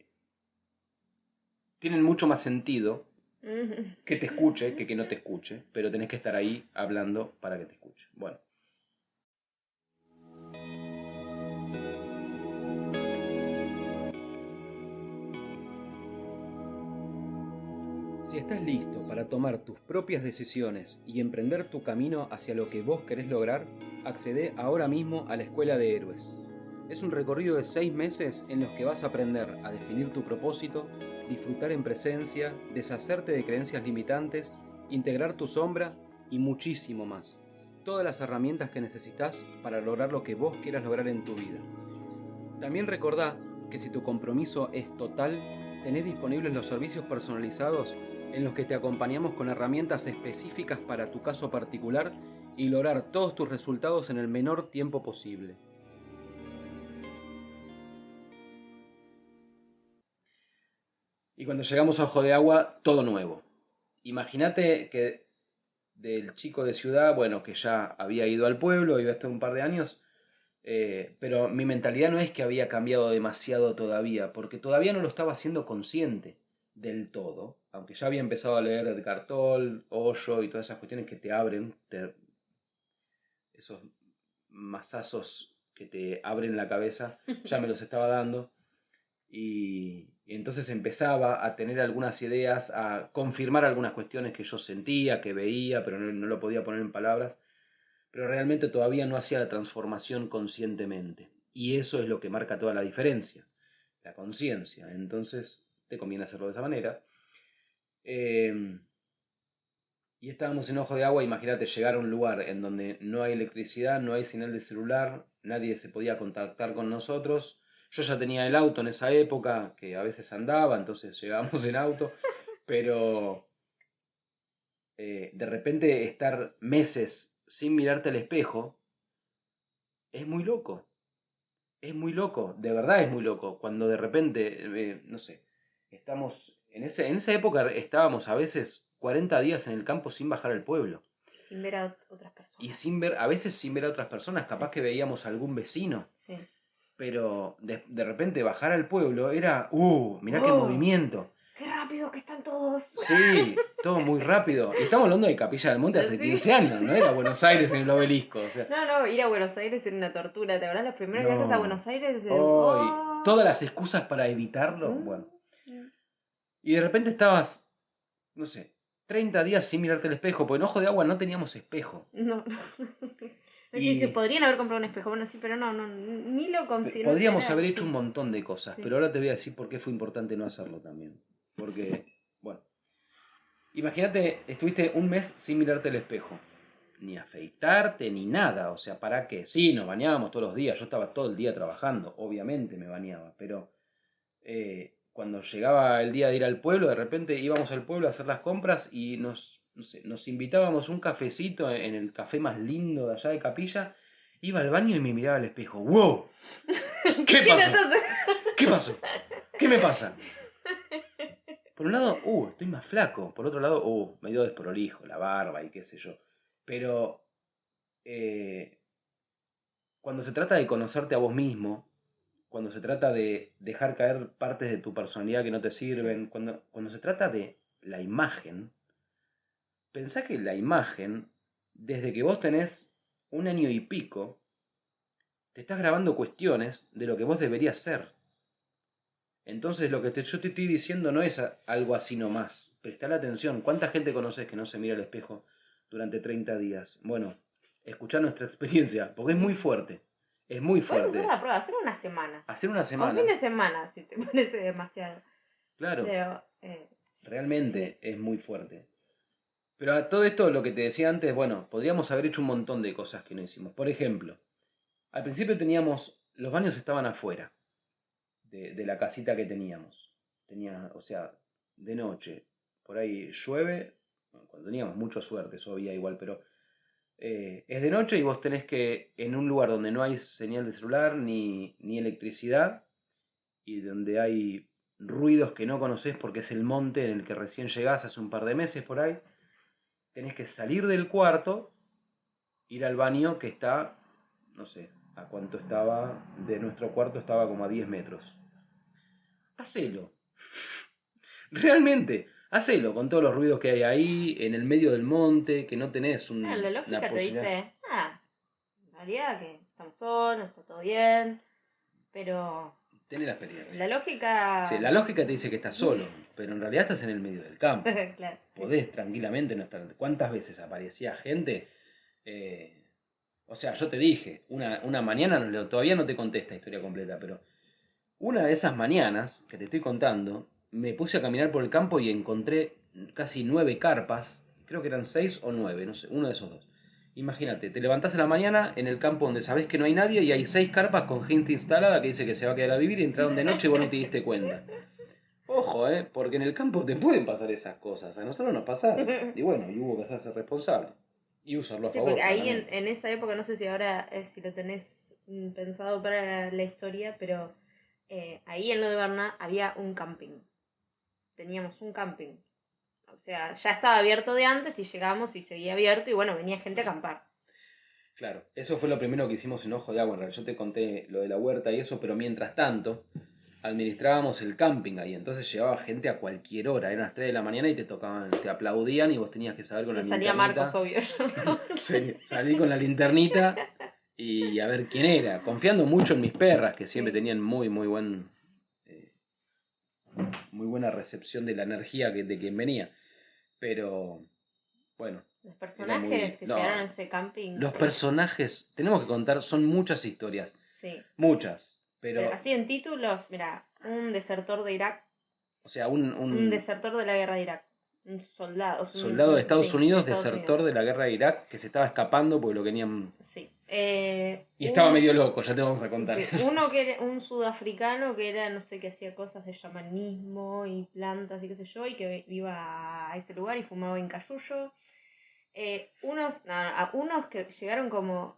tienen mucho más sentido que te escuche que no te escuche, pero tenés que estar ahí hablando para que te escuche. Bueno. Si estás listo para tomar tus propias decisiones y emprender tu camino hacia lo que vos querés lograr, accede ahora mismo a la Escuela de Héroes. Es un recorrido de 6 meses en los que vas a aprender a definir tu propósito, disfrutar en presencia, deshacerte de creencias limitantes, integrar tu sombra y muchísimo más. Todas las herramientas que necesitas para lograr lo que vos quieras lograr en tu vida. También recordá que si tu compromiso es total, tenés disponibles los servicios personalizados en los que te acompañamos con herramientas específicas para tu caso particular y lograr todos tus resultados en el menor tiempo posible. Y cuando llegamos a Ojo de Agua, todo nuevo. Imagínate que del chico de ciudad, bueno, que ya había ido al pueblo, iba a estar un par de años, pero mi mentalidad no es que había cambiado demasiado todavía, porque todavía no lo estaba haciendo consciente del todo, aunque ya había empezado a leer Edgar Tolle, Osho y todas esas cuestiones que te abren, esos masazos que te abren la cabeza, ya me los estaba dando. Y entonces empezaba a tener algunas ideas, a confirmar algunas cuestiones que yo sentía, que veía, pero no lo podía poner en palabras, pero realmente todavía no hacía la transformación conscientemente. Y eso es lo que marca toda la diferencia, la conciencia. Entonces te conviene hacerlo de esa manera. Y estábamos en Ojo de Agua, imagínate llegar a un lugar en donde no hay electricidad, no hay señal de celular, nadie se podía contactar con nosotros. Yo ya tenía el auto en esa época, que a veces andaba, entonces llegábamos en auto, pero de repente estar meses sin mirarte al espejo es muy loco. Es muy loco, de verdad es muy loco. Cuando de repente, no sé, estamos, en esa época estábamos a veces 40 días en el campo sin bajar al pueblo. Sin ver a otras personas. Y sin ver, a veces sin ver a otras personas, capaz que veíamos a algún vecino. Sí. Pero de repente bajar al pueblo era, mirá qué ¡Oh! Movimiento. ¡Qué rápido que están todos! Sí, todo muy rápido. Y estamos hablando de Capilla del Monte hace Sí. 15 años, no era Buenos Aires en el Obelisco. O sea, No, ir a Buenos Aires era una tortura. ¿Te acuerdas? Los primeros viajes a Buenos Aires? Todas las excusas para evitarlo, bueno. Y de repente estabas, no sé, 30 días sin mirarte al espejo, porque en Ojo de Agua no teníamos espejo. No. Y se podrían haber comprado un espejo, bueno, sí, pero no, ni lo considero. podríamos haber hecho un montón de cosas, pero ahora te voy a decir por qué fue importante no hacerlo también. Porque, bueno, imagínate, estuviste un mes sin mirarte al espejo, ni afeitarte, ni nada, o sea, ¿para qué? Sí, nos bañábamos todos los días, yo estaba todo el día trabajando, obviamente me bañaba, pero cuando llegaba el día de ir al pueblo, de repente íbamos al pueblo a hacer las compras y no sé, nos invitábamos un cafecito en el café más lindo de allá de Capilla, iba al baño y me miraba al espejo, ¡wow! ¿Qué pasó? ¿Qué pasó? ¿Qué me pasa? Por un lado, estoy más flaco. Por otro lado, medio desprolijo, la barba y qué sé yo. Pero cuando se trata de conocerte a vos mismo, cuando se trata de dejar caer partes de tu personalidad que no te sirven, cuando se trata de la imagen, pensá que la imagen, desde que vos tenés 1 año y pico, te estás grabando cuestiones de lo que vos deberías ser. Entonces lo que yo te estoy diciendo no es algo así nomás. Prestá atención. ¿Cuánta gente conoces que no se mira al espejo durante 30 días? Bueno, escuchá nuestra experiencia, porque es muy fuerte. Es muy fuerte. Puedes hacer la prueba, hacer una semana. Hacer una semana. O un fin de semana, si te parece demasiado. Claro. Pero, realmente es muy fuerte. Pero a todo esto, lo que te decía antes, bueno, podríamos haber hecho un montón de cosas que no hicimos. Por ejemplo, Al principio teníamos, los baños estaban afuera de la casita que teníamos. O sea, de noche, por ahí llueve, bueno, cuando teníamos mucha suerte, eso había igual, pero es de noche y vos tenés que, en un lugar donde no hay señal de celular ni electricidad y donde hay ruidos que no conoces porque es el monte en el que recién llegás hace un par de meses por ahí, tenés que salir del cuarto, ir al baño que está, no sé, a cuánto estaba, de nuestro cuarto estaba como a 10 metros. Hacelo. Realmente, hacelo con todos los ruidos que hay ahí, en el medio del monte, que no tenés La una lógica te posibilidad. dice, en realidad que estamos solos, está todo bien, pero Tenés la la experiencia. Sí, lógica... la lógica te dice que estás solo, pero en realidad estás en el medio del campo. Claro, sí. Podés tranquilamente no estar. ¿Cuántas veces aparecía gente? Eh, o sea, yo te dije, una mañana, todavía no te conté esta historia completa, pero una de esas mañanas que te estoy contando, me puse a caminar por el campo y encontré casi 9 carpas, creo que eran 6 o 9, no sé, uno de esos dos. Imagínate, te levantás en la mañana en el campo donde sabés que no hay nadie y hay 6 carpas con gente instalada que dice que se va a quedar a vivir y entraron de noche y vos no te diste cuenta. Ojo, porque en el campo te pueden pasar esas cosas, a nosotros nos pasaron. Y bueno, y hubo que hacerse responsable y usarlo a Sí, favor, porque ahí claramente. en esa época, no sé si ahora si lo tenés pensado para la historia, pero ahí en lo de Berna había un camping. Teníamos un camping. O sea, ya estaba abierto de antes y llegamos y seguía abierto y bueno, venía gente a acampar. Claro, eso fue lo primero que hicimos en Ojo de Agua. En realidad yo te conté lo de la huerta y eso, pero mientras tanto administrábamos el camping ahí. Entonces llegaba gente a cualquier hora, eran las 3 de la mañana y te tocaban, te aplaudían y vos tenías que saber con la Y salía Marcos, linternita. obvio. Salí con la linternita y a ver quién era. Confiando mucho en mis perras, que siempre Sí. tenían eh, muy buena recepción de la energía de quien venía. Pero bueno, Los era personajes muy... que llegaron No, a ese camping, los personajes, tenemos que contar, son muchas historias. sí. Muchas, Pero pero, así en títulos, mira, un desertor de Irak, o sea, un un desertor de la guerra de Irak, un soldado, soldado de Estados sí, de Unidos, Estados desertor Unidos, de la guerra de Irak, que se estaba escapando porque lo querían... sí. Y estaba medio loco, ya te vamos a contar Sí, eso. uno que era un sudafricano que era, no sé, que hacía cosas de shamanismo y plantas y qué sé yo, y que iba a ese lugar y fumaba en cayuyo. Unos que llegaron como,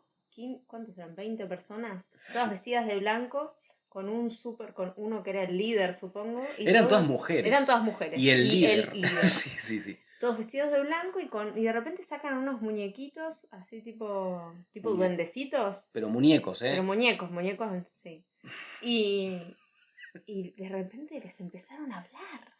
¿cuántos eran? 20 personas, todas vestidas de blanco, con uno que era el líder, supongo, y Eran todas eran todas mujeres. mujeres, Y el y el líder. líder. Sí, sí, sí. Todos vestidos de blanco y de repente sacan unos muñequitos así tipo Muñe- duendecitos, Pero muñecos, pero ¿eh? muñecos, sí. Y, y de repente les empezaron a hablar.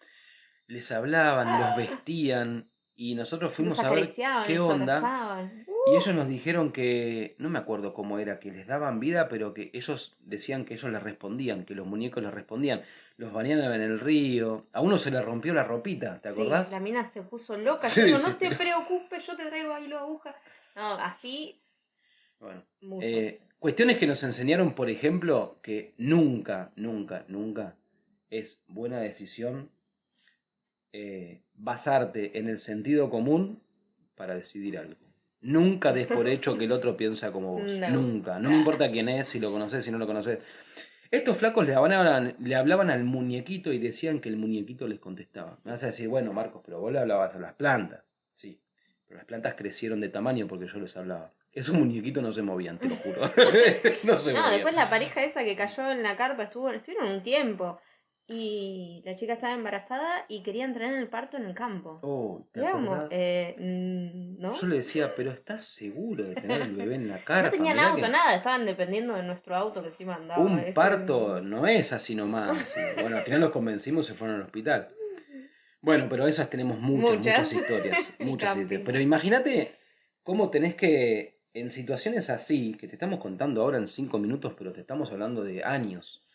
Les hablaban, los vestían y nosotros Los fuimos a ver acariciaban, qué los onda. abrazaban. Y ellos nos dijeron que, no me acuerdo cómo era, que les daban vida, pero que ellos decían que ellos les respondían, que los muñecos les respondían. Los bañaban en el río. A uno se le rompió la ropita, ¿te Sí, la acordás? mina se puso loca. Se Yo digo, no te desesperó. preocupes, yo te traigo ahí la aguja. No, así Bueno, muchos. cuestiones que nos enseñaron, por ejemplo, que nunca, nunca, nunca es buena decisión basarte en el sentido común para decidir algo. Nunca des por hecho que el otro piensa como vos. No. Nunca. No me importa quién es, si lo conoces, si no lo conoces. Estos flacos le hablaban al muñequito y decían que el muñequito les contestaba. Me vas a decir, bueno, Marcos, pero vos le hablabas a las plantas. Sí, pero las plantas crecieron de tamaño porque yo les hablaba. Esos muñequitos no se movían, te lo juro. No se No, movían. después la pareja esa que cayó en la carpa estuvieron un tiempo. Y la chica estaba embarazada y querían tener el parto en el campo. Oh, ¿te Y vamos, acordás? Yo ¿no? le decía, pero ¿estás seguro de tener el bebé en la No carpa? tenían Mirá auto, que nada, estaban dependiendo de nuestro auto que encima andaba. un parto no es así nomás. Y bueno, al final los convencimos y se fueron al hospital. Bueno, pero esas tenemos muchas, muchas Muchas. historias, El muchas historias. camping. Pero imagínate cómo tenés que, en situaciones así, que te estamos contando ahora en 5 minutos, pero te estamos hablando de años.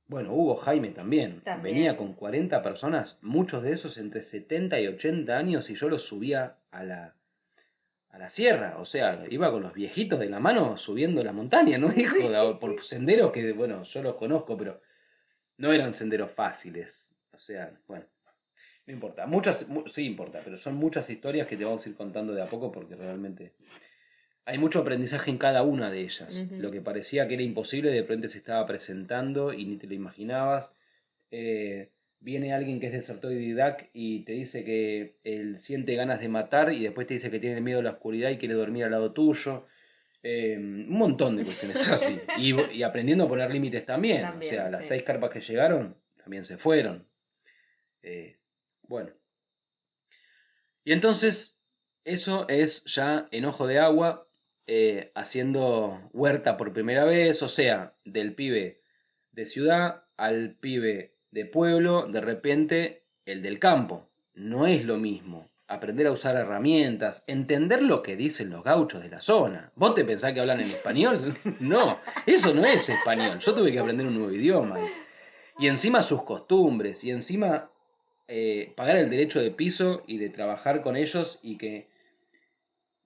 Bueno, Hugo Jaime también. Venía También. con 40 personas, muchos de esos entre 70 y 80 años, y yo los subía a la sierra. O sea, iba con los viejitos de la mano subiendo la montaña, ¿no, hijo? Sí. Por senderos que, bueno, yo los conozco, pero no eran senderos fáciles. O sea, bueno. No importa, sí importa, pero son muchas historias que te vamos a ir contando de a poco porque realmente hay mucho aprendizaje en cada una de ellas. Ujú. Lo que parecía que era imposible, de repente se estaba presentando y ni te lo imaginabas. Viene alguien que es desertor de Didac y te dice que él siente ganas de matar y después te dice que tiene miedo a la oscuridad y quiere dormir al lado tuyo. Un montón de cuestiones así. Y aprendiendo a poner límites también. O También, sea, las sí. 6 carpas que llegaron también se fueron. Eh, bueno. Y entonces, eso es ya en Ojo de Agua, haciendo huerta por primera vez, o sea, del pibe de ciudad al pibe de pueblo, de repente el del campo. No es lo mismo. Aprender a usar herramientas, entender lo que dicen los gauchos de la zona. ¿Vos te pensás que hablan en español? No, eso no es español. Yo tuve que aprender un nuevo idioma. Y encima sus costumbres, y encima pagar el derecho de piso y de trabajar con ellos y que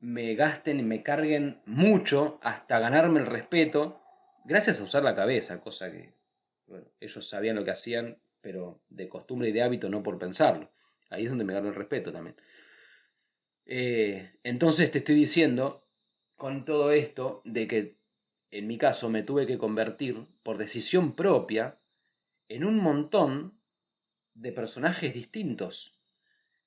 me gasten y me carguen mucho hasta ganarme el respeto, gracias a usar la cabeza, cosa que bueno, ellos sabían lo que hacían, pero de costumbre y de hábito, no por pensarlo. Ahí es donde me ganó el respeto también. Entonces te estoy diciendo con todo esto de que en mi caso me tuve que convertir por decisión propia en un montón de personajes distintos.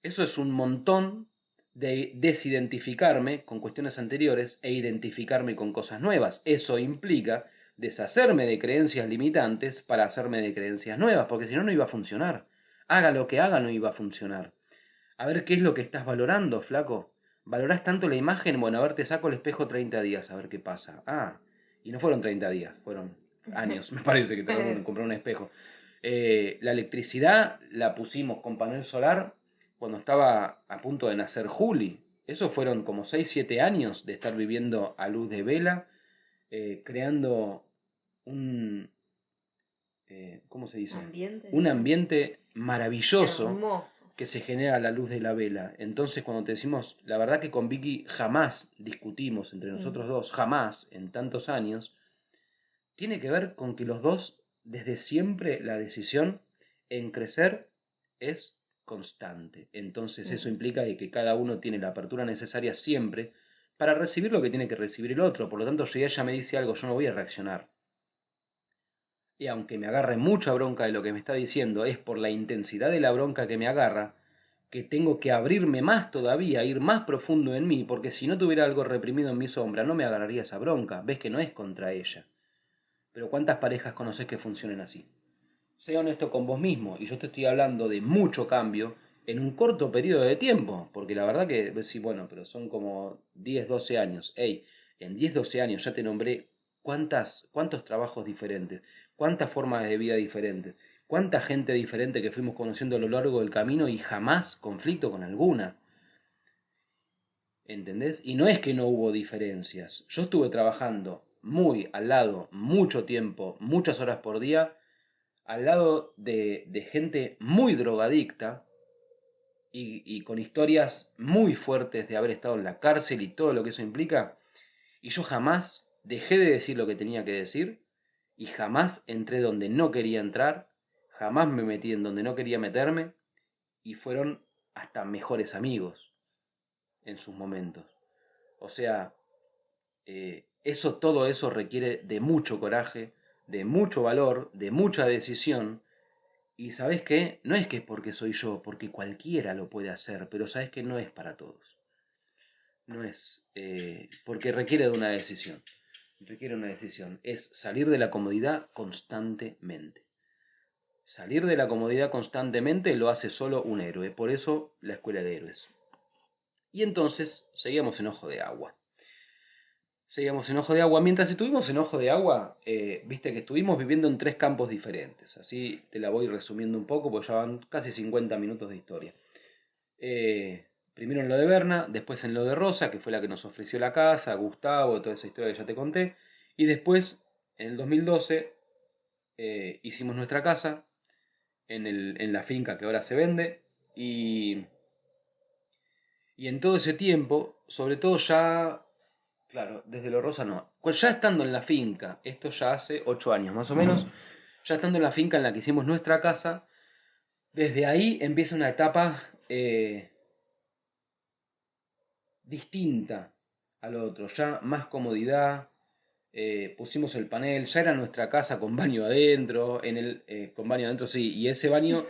Eso es un montón de desidentificarme con cuestiones anteriores e identificarme con cosas nuevas. Eso implica deshacerme de creencias limitantes para hacerme de creencias nuevas, porque si no, no iba a funcionar. Haga lo que haga, no iba a funcionar. A ver qué es lo que estás valorando, flaco. ¿Valorás tanto la imagen? Bueno, a ver, te saco el espejo 30 días, a ver qué pasa. Ah, y no fueron 30 días, fueron años, me parece que tardamos en comprar un espejo. La electricidad la pusimos con panel solar cuando estaba a punto de nacer Juli. Eso fueron como 6 7 años de estar viviendo a luz de vela, creando un, ¿cómo se dice? Ambiente. Un ambiente maravilloso Hermoso. que se genera a la luz de la vela. Entonces, cuando te decimos, la verdad que con Vicky jamás discutimos entre nosotros dos, jamás en tantos años, tiene que ver con que los dos, desde siempre, la decisión en crecer es constante. Entonces, eso implica que cada uno tiene la apertura necesaria siempre para recibir lo que tiene que recibir el otro. Por lo tanto, si ella me dice algo, yo no voy a reaccionar. Y aunque me agarre mucha bronca de lo que me está diciendo, es por la intensidad de la bronca que me agarra, que tengo que abrirme más todavía, ir más profundo en mí, porque si no tuviera algo reprimido en mi sombra, no me agarraría esa bronca. Ves que no es contra ella. Pero ¿cuántas parejas conoces que funcionen así? Sé honesto con vos mismo, y yo te estoy hablando de mucho cambio en un corto periodo de tiempo, porque la verdad que, sí, bueno, pero son como 10 12 años. Ey, en 10 12 años ya te nombré cuántos trabajos diferentes, cuántas formas de vida diferentes, cuánta gente diferente que fuimos conociendo a lo largo del camino y jamás conflicto con alguna. ¿Entendés? Y no es que no hubo diferencias. Yo estuve trabajando muy al lado, mucho tiempo, muchas horas por día, al lado de gente muy drogadicta y con historias muy fuertes de haber estado en la cárcel y todo lo que eso implica. Y yo jamás dejé de decir lo que tenía que decir y jamás entré donde no quería entrar, jamás me metí en donde no quería meterme y fueron hasta mejores amigos en sus momentos. O sea, todo eso requiere de mucho coraje, de mucho valor, de mucha decisión. Y sabes qué, no es que es porque soy yo, porque cualquiera lo puede hacer, pero sabes que no es para todos. No es, porque requiere de una decisión. Requiere una decisión. Es salir de la comodidad constantemente. Salir de la comodidad constantemente lo hace solo un héroe. Por eso la escuela de héroes. Y entonces seguíamos en Ojo de Agua. Seguíamos en Ojo de Agua. Mientras estuvimos en Ojo de Agua, viste que estuvimos viviendo en 3 campos diferentes. Así te la voy resumiendo un poco, porque ya van casi 50 minutos de historia. Primero en lo de Berna, después en lo de Rosa, que fue la que nos ofreció la casa, Gustavo, toda esa historia que ya te conté. Y después, en el 2012, hicimos nuestra casa en la finca que ahora se vende. Y en todo ese tiempo, sobre todo ya, claro, desde lo Rosa no, pues ya estando en la finca, esto ya hace 8 años más o menos, ya estando en la finca en la que hicimos nuestra casa, desde ahí empieza una etapa distinta al otro. Ya más comodidad, pusimos el panel, ya era nuestra casa con baño adentro, con baño adentro sí, y ese baño,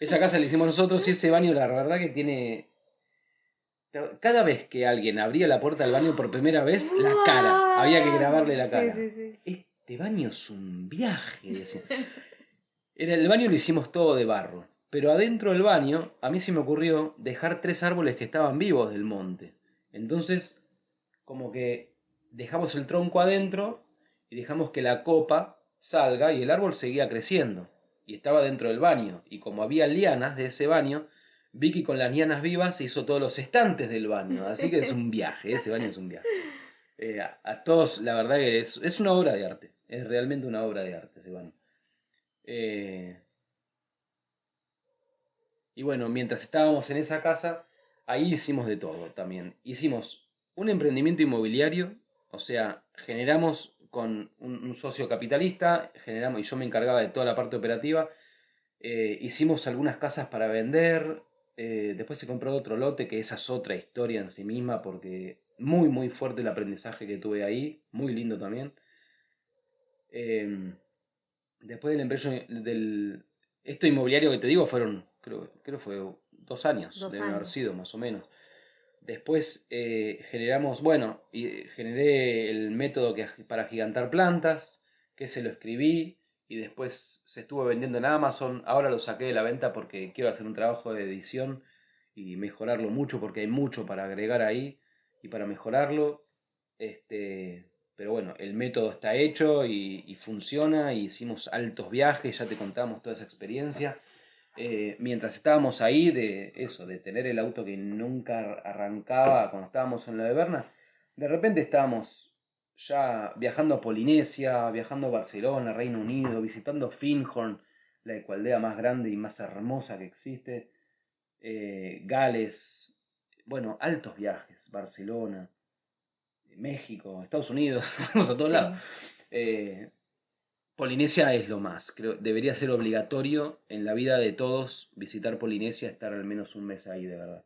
esa casa la hicimos nosotros y ese baño la verdad que tiene... Cada vez que alguien abría la puerta del baño por primera vez, la cara, había que grabarle la cara. Sí. Este baño es un viaje, decía. El baño lo hicimos todo de barro, pero adentro del baño a mí se me ocurrió dejar 3 árboles que estaban vivos del monte. Entonces, como que dejamos el tronco adentro y dejamos que la copa salga y el árbol seguía creciendo. Y estaba dentro del baño. Y como había lianas de ese baño, Vicky con las lianas vivas hizo todos los estantes del baño. Así que es un viaje, ese baño es un viaje. A todos, la verdad que es una obra de arte. Es realmente una obra de arte ese baño. Y bueno, mientras estábamos en esa casa, ahí hicimos de todo también. Hicimos un emprendimiento inmobiliario, o sea, generamos con un socio capitalista, generamos, y yo me encargaba de toda la parte operativa. Hicimos algunas casas para vender, después se compró otro lote, que esa es otra historia en sí misma, porque muy fuerte el aprendizaje que tuve ahí, muy lindo también. Después del empleo esto inmobiliario que te digo fueron, creo fue 2 años, deben haber sido más o menos. Después generamos, bueno, generé el método para agigantar plantas, que se lo escribí y después se estuvo vendiendo en Amazon. Ahora lo saqué de la venta porque quiero hacer un trabajo de edición y mejorarlo mucho porque hay mucho para agregar ahí y para mejorarlo. Pero bueno, el método está hecho y funciona, y hicimos altos viajes, ya te contamos toda esa experiencia. Mientras estábamos ahí, de tener el auto que nunca arrancaba cuando estábamos en la de Berna, de repente estábamos ya viajando a Polinesia, viajando a Barcelona, Reino Unido, visitando Findhorn, la ecualdea más grande y más hermosa que existe, Gales, bueno, altos viajes, Barcelona, México, Estados Unidos, vamos a todos lados. Polinesia es lo más, creo, debería ser obligatorio en la vida de todos visitar Polinesia, estar al menos un mes ahí, de verdad.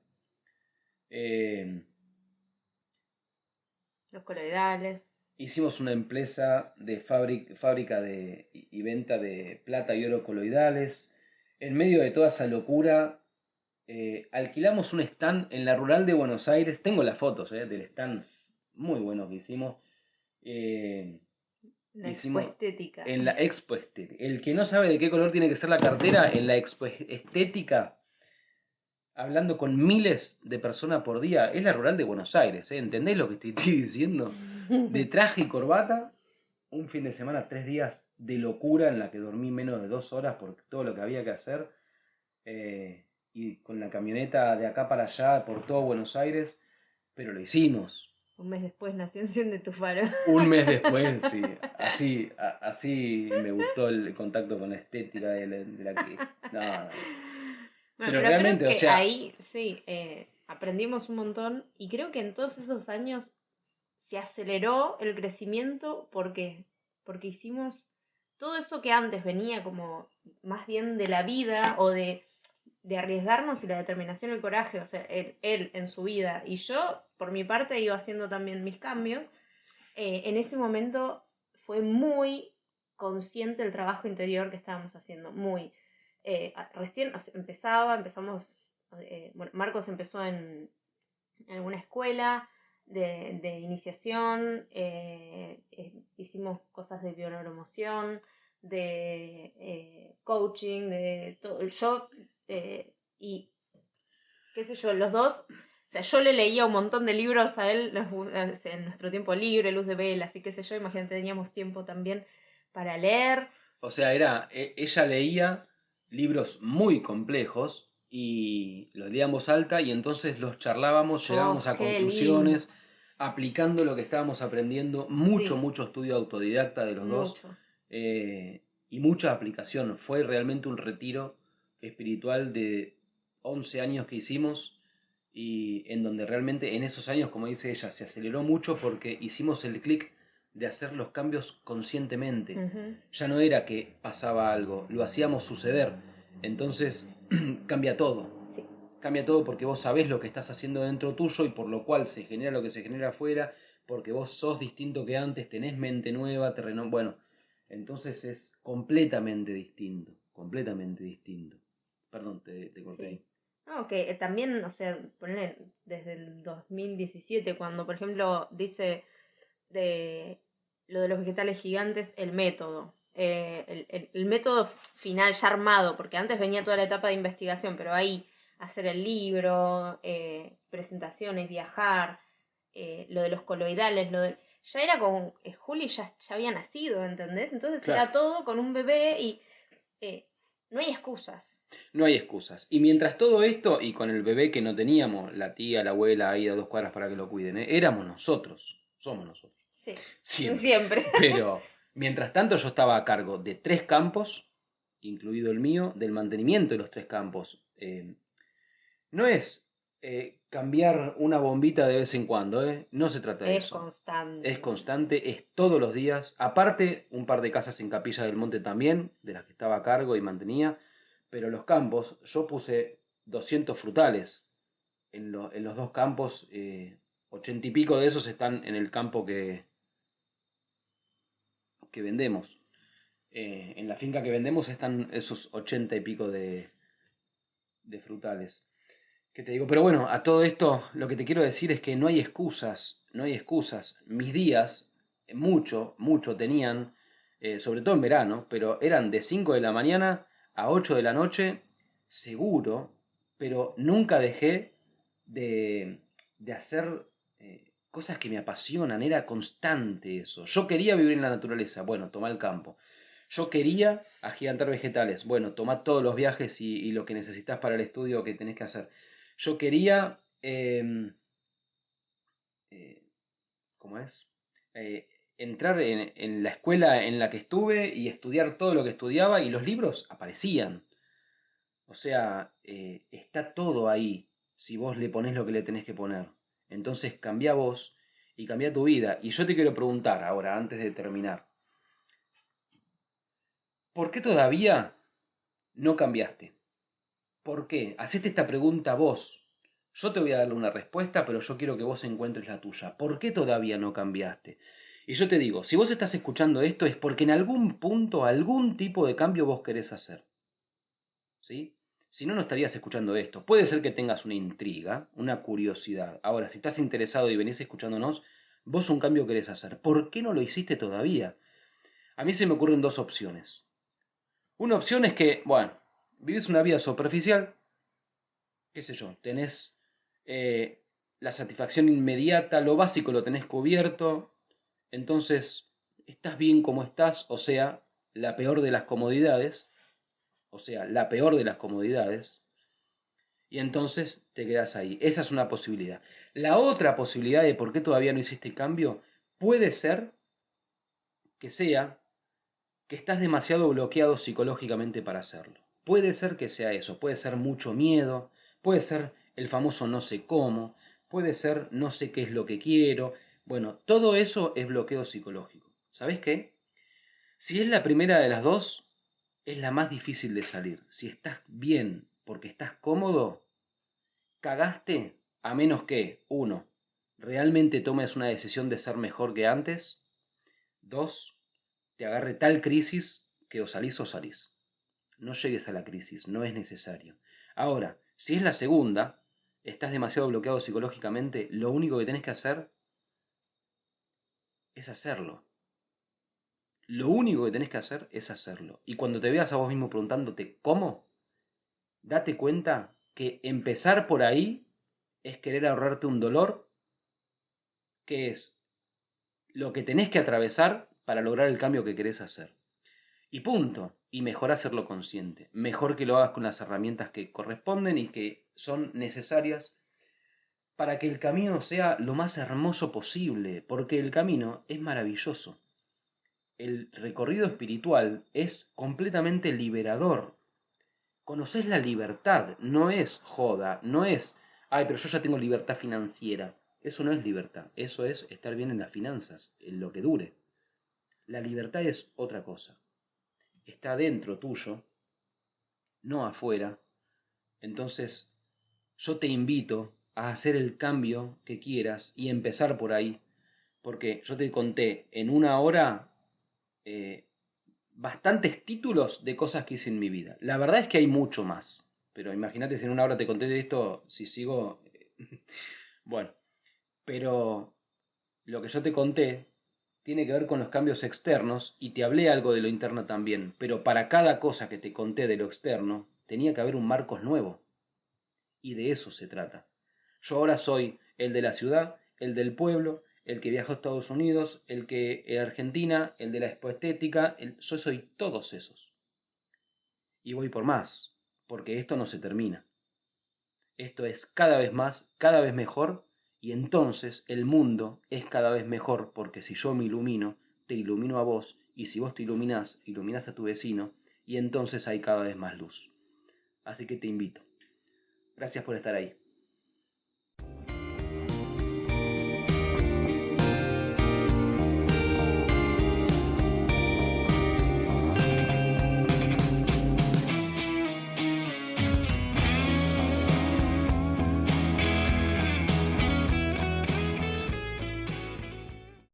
Los coloidales. Hicimos una empresa de fábrica y venta de plata y oro coloidales. En medio de toda esa locura, alquilamos un stand en la rural de Buenos Aires. Tengo las fotos del stand muy bueno que hicimos. La Expo Estética. En la Expo Estética. El que no sabe de qué color tiene que ser la cartera, en la Expo Estética, hablando con miles de personas por día, es la rural de Buenos Aires, ¿eh? ¿Entendés lo que te estoy diciendo? De traje y corbata, un fin de semana, 3 días de locura en la que dormí menos de 2 horas por todo lo que había que hacer, y con la camioneta de acá para allá por todo Buenos Aires, pero lo hicimos. Un mes después nació Enciende tu Faro. Un mes después, sí. Así me gustó el contacto con la estética de la que... No. Bueno, pero realmente, creo que ahí sí, aprendimos un montón, y creo que en todos esos años se aceleró el crecimiento. ¿Por qué? Porque hicimos todo eso que antes venía como más bien de la vida o de arriesgarnos, y la determinación, el coraje, o sea, él en su vida y yo por mi parte iba haciendo también mis cambios. En ese momento fue muy consciente el trabajo interior que estábamos haciendo, muy recién empezamos, bueno, Marcos empezó en una escuela de iniciación, hicimos cosas de bioneuromoción, de coaching, de todo. Yo y qué sé yo, los dos, o sea, yo le leía un montón de libros a él en nuestro tiempo libre, Luz de Velas y qué sé yo. Imagínate, teníamos tiempo también para leer. O sea, ella leía libros muy complejos y los leía en voz alta, y entonces los charlábamos, llegábamos a conclusiones, lindo, aplicando lo que estábamos aprendiendo, mucho estudio autodidacta de los dos, y mucha aplicación. Fue realmente un retiro espiritual de 11 años que hicimos, y en donde realmente en esos años, como dice ella, se aceleró mucho porque hicimos el clic de hacer los cambios conscientemente. Ya no era que pasaba algo, lo hacíamos suceder. Entonces cambia todo. Cambia todo porque vos sabés lo que estás haciendo dentro tuyo, y por lo cual se genera lo que se genera afuera. porque vos sos distinto que antes, tenés mente nueva, bueno, entonces es completamente distinto, completamente distinto. Perdón, te corté ahí. Sí. No, que también, o sea, ponele desde el 2017, cuando por ejemplo dice de lo de los vegetales gigantes, el método. El método final ya armado, porque antes venía toda la etapa de investigación, pero ahí hacer el libro, presentaciones, viajar, lo de los coloidales, ya era con Juli ya había nacido, ¿entendés? Entonces Claro. era todo con un bebé y no hay excusas. No hay excusas. Y mientras todo esto, y con el bebé que no teníamos, la tía, la abuela ahí a 2 cuadras para que lo cuiden, éramos nosotros, somos nosotros, Sí, siempre. siempre. Pero mientras tanto yo estaba a cargo de 3 campos, incluido el mío, del mantenimiento de los 3 campos. No es cambiar una bombita de vez en cuando, no se trata de Es eso. Es constante. constante, es todos los días. Aparte, un par de casas en Capilla del Monte también, de las que estaba a cargo y mantenía. Pero los campos, yo puse 200 frutales en los 2 campos. 80 y pico de esos están en el campo que vendemos. En la finca que vendemos están esos 80 y pico de frutales. ¿Qué te digo? Pero bueno, a todo esto lo que te quiero decir es que no hay excusas, no hay excusas. Mis días, mucho tenían, sobre todo en verano, pero eran de 5 de la mañana a 8 de la noche, seguro, pero nunca dejé de hacer cosas que me apasionan, era constante eso. Yo quería vivir en la naturaleza, bueno, toma el campo. Yo quería agigantar vegetales, bueno, toma todos los viajes y lo que necesitas para el estudio que tenés que hacer. Yo quería, eh, ¿cómo es? Entrar en la escuela en la que estuve y estudiar todo lo que estudiaba y los libros aparecían. O sea, está todo ahí si vos le ponés lo que le tenés que poner. Entonces cambia vos y cambia tu vida. Y yo te quiero preguntar ahora, antes de terminar, ¿por qué todavía no cambiaste? ¿Por qué? Hacete esta pregunta vos. Yo te voy a darle una respuesta, pero yo quiero que vos encuentres la tuya. ¿Por qué todavía no cambiaste? Y yo te digo, si vos estás escuchando esto es porque en algún punto, algún tipo de cambio vos querés hacer. ¿Sí? Si no, no estarías escuchando esto. Puede ser que tengas una intriga, una curiosidad. Ahora, si estás interesado y venís escuchándonos, vos un cambio querés hacer. ¿Por qué no lo hiciste todavía? A mí se me ocurren 2 opciones. Una opción es que, bueno, vivís una vida superficial, qué sé yo, tenés eh, la satisfacción inmediata, lo básico lo tenés cubierto, entonces estás bien como estás, o sea, la peor de las comodidades, o sea, la peor de las comodidades, y entonces te quedas ahí. Esa es una posibilidad. La otra posibilidad de por qué todavía no hiciste cambio puede ser que sea que estás demasiado bloqueado psicológicamente para hacerlo. Puede ser que sea eso, puede ser mucho miedo, puede ser el famoso no sé cómo, puede ser no sé qué es lo que quiero. Bueno, todo eso es bloqueo psicológico. ¿Sabes qué? Si es la primera de las dos, es la más difícil de salir. Si estás bien porque estás cómodo, cagaste a menos que, uno, realmente tomes una decisión de ser mejor que antes, dos, te agarre tal crisis que o salís o salís. No llegues a la crisis, no es necesario. Ahora, si es la segunda, estás demasiado bloqueado psicológicamente, lo único que tenés que hacer es hacerlo. Lo único que tenés que hacer es hacerlo. Y cuando te veas a vos mismo preguntándote cómo, date cuenta que empezar por ahí es querer ahorrarte un dolor que es lo que tenés que atravesar para lograr el cambio que querés hacer. Y punto. Y mejor hacerlo consciente. Mejor que lo hagas con las herramientas que corresponden y que son necesarias para que el camino sea lo más hermoso posible. Porque el camino es maravilloso. El recorrido espiritual es completamente liberador. Conoces la libertad. No es joda. No es, ay, pero yo ya tengo libertad financiera. Eso no es libertad. Eso es estar bien en las finanzas, en lo que dure. La libertad es otra cosa. Está dentro tuyo, no afuera. Entonces, yo te invito a hacer el cambio que quieras y empezar por ahí, Porque yo te conté en una hora bastantes títulos de cosas que hice en mi vida. La verdad es que hay mucho más. Pero imagínate si en una hora te conté de esto, si sigo... bueno, pero lo que yo te conté tiene que ver con los cambios externos y te hablé algo de lo interno también. Pero para cada cosa que te conté de lo externo, tenía que haber un Marcos nuevo. Y de eso se trata. Yo ahora soy el de la ciudad, el del pueblo, el que viajó a Estados Unidos, el que Argentina, el de la expoestética, yo soy todos esos. Y voy por más, porque esto no se termina. Esto es cada vez más, cada vez mejor, y entonces el mundo es cada vez mejor, porque si yo me ilumino, te ilumino a vos, y si vos te iluminás, iluminás a tu vecino, y entonces hay cada vez más luz. Así que te invito. Gracias por estar ahí.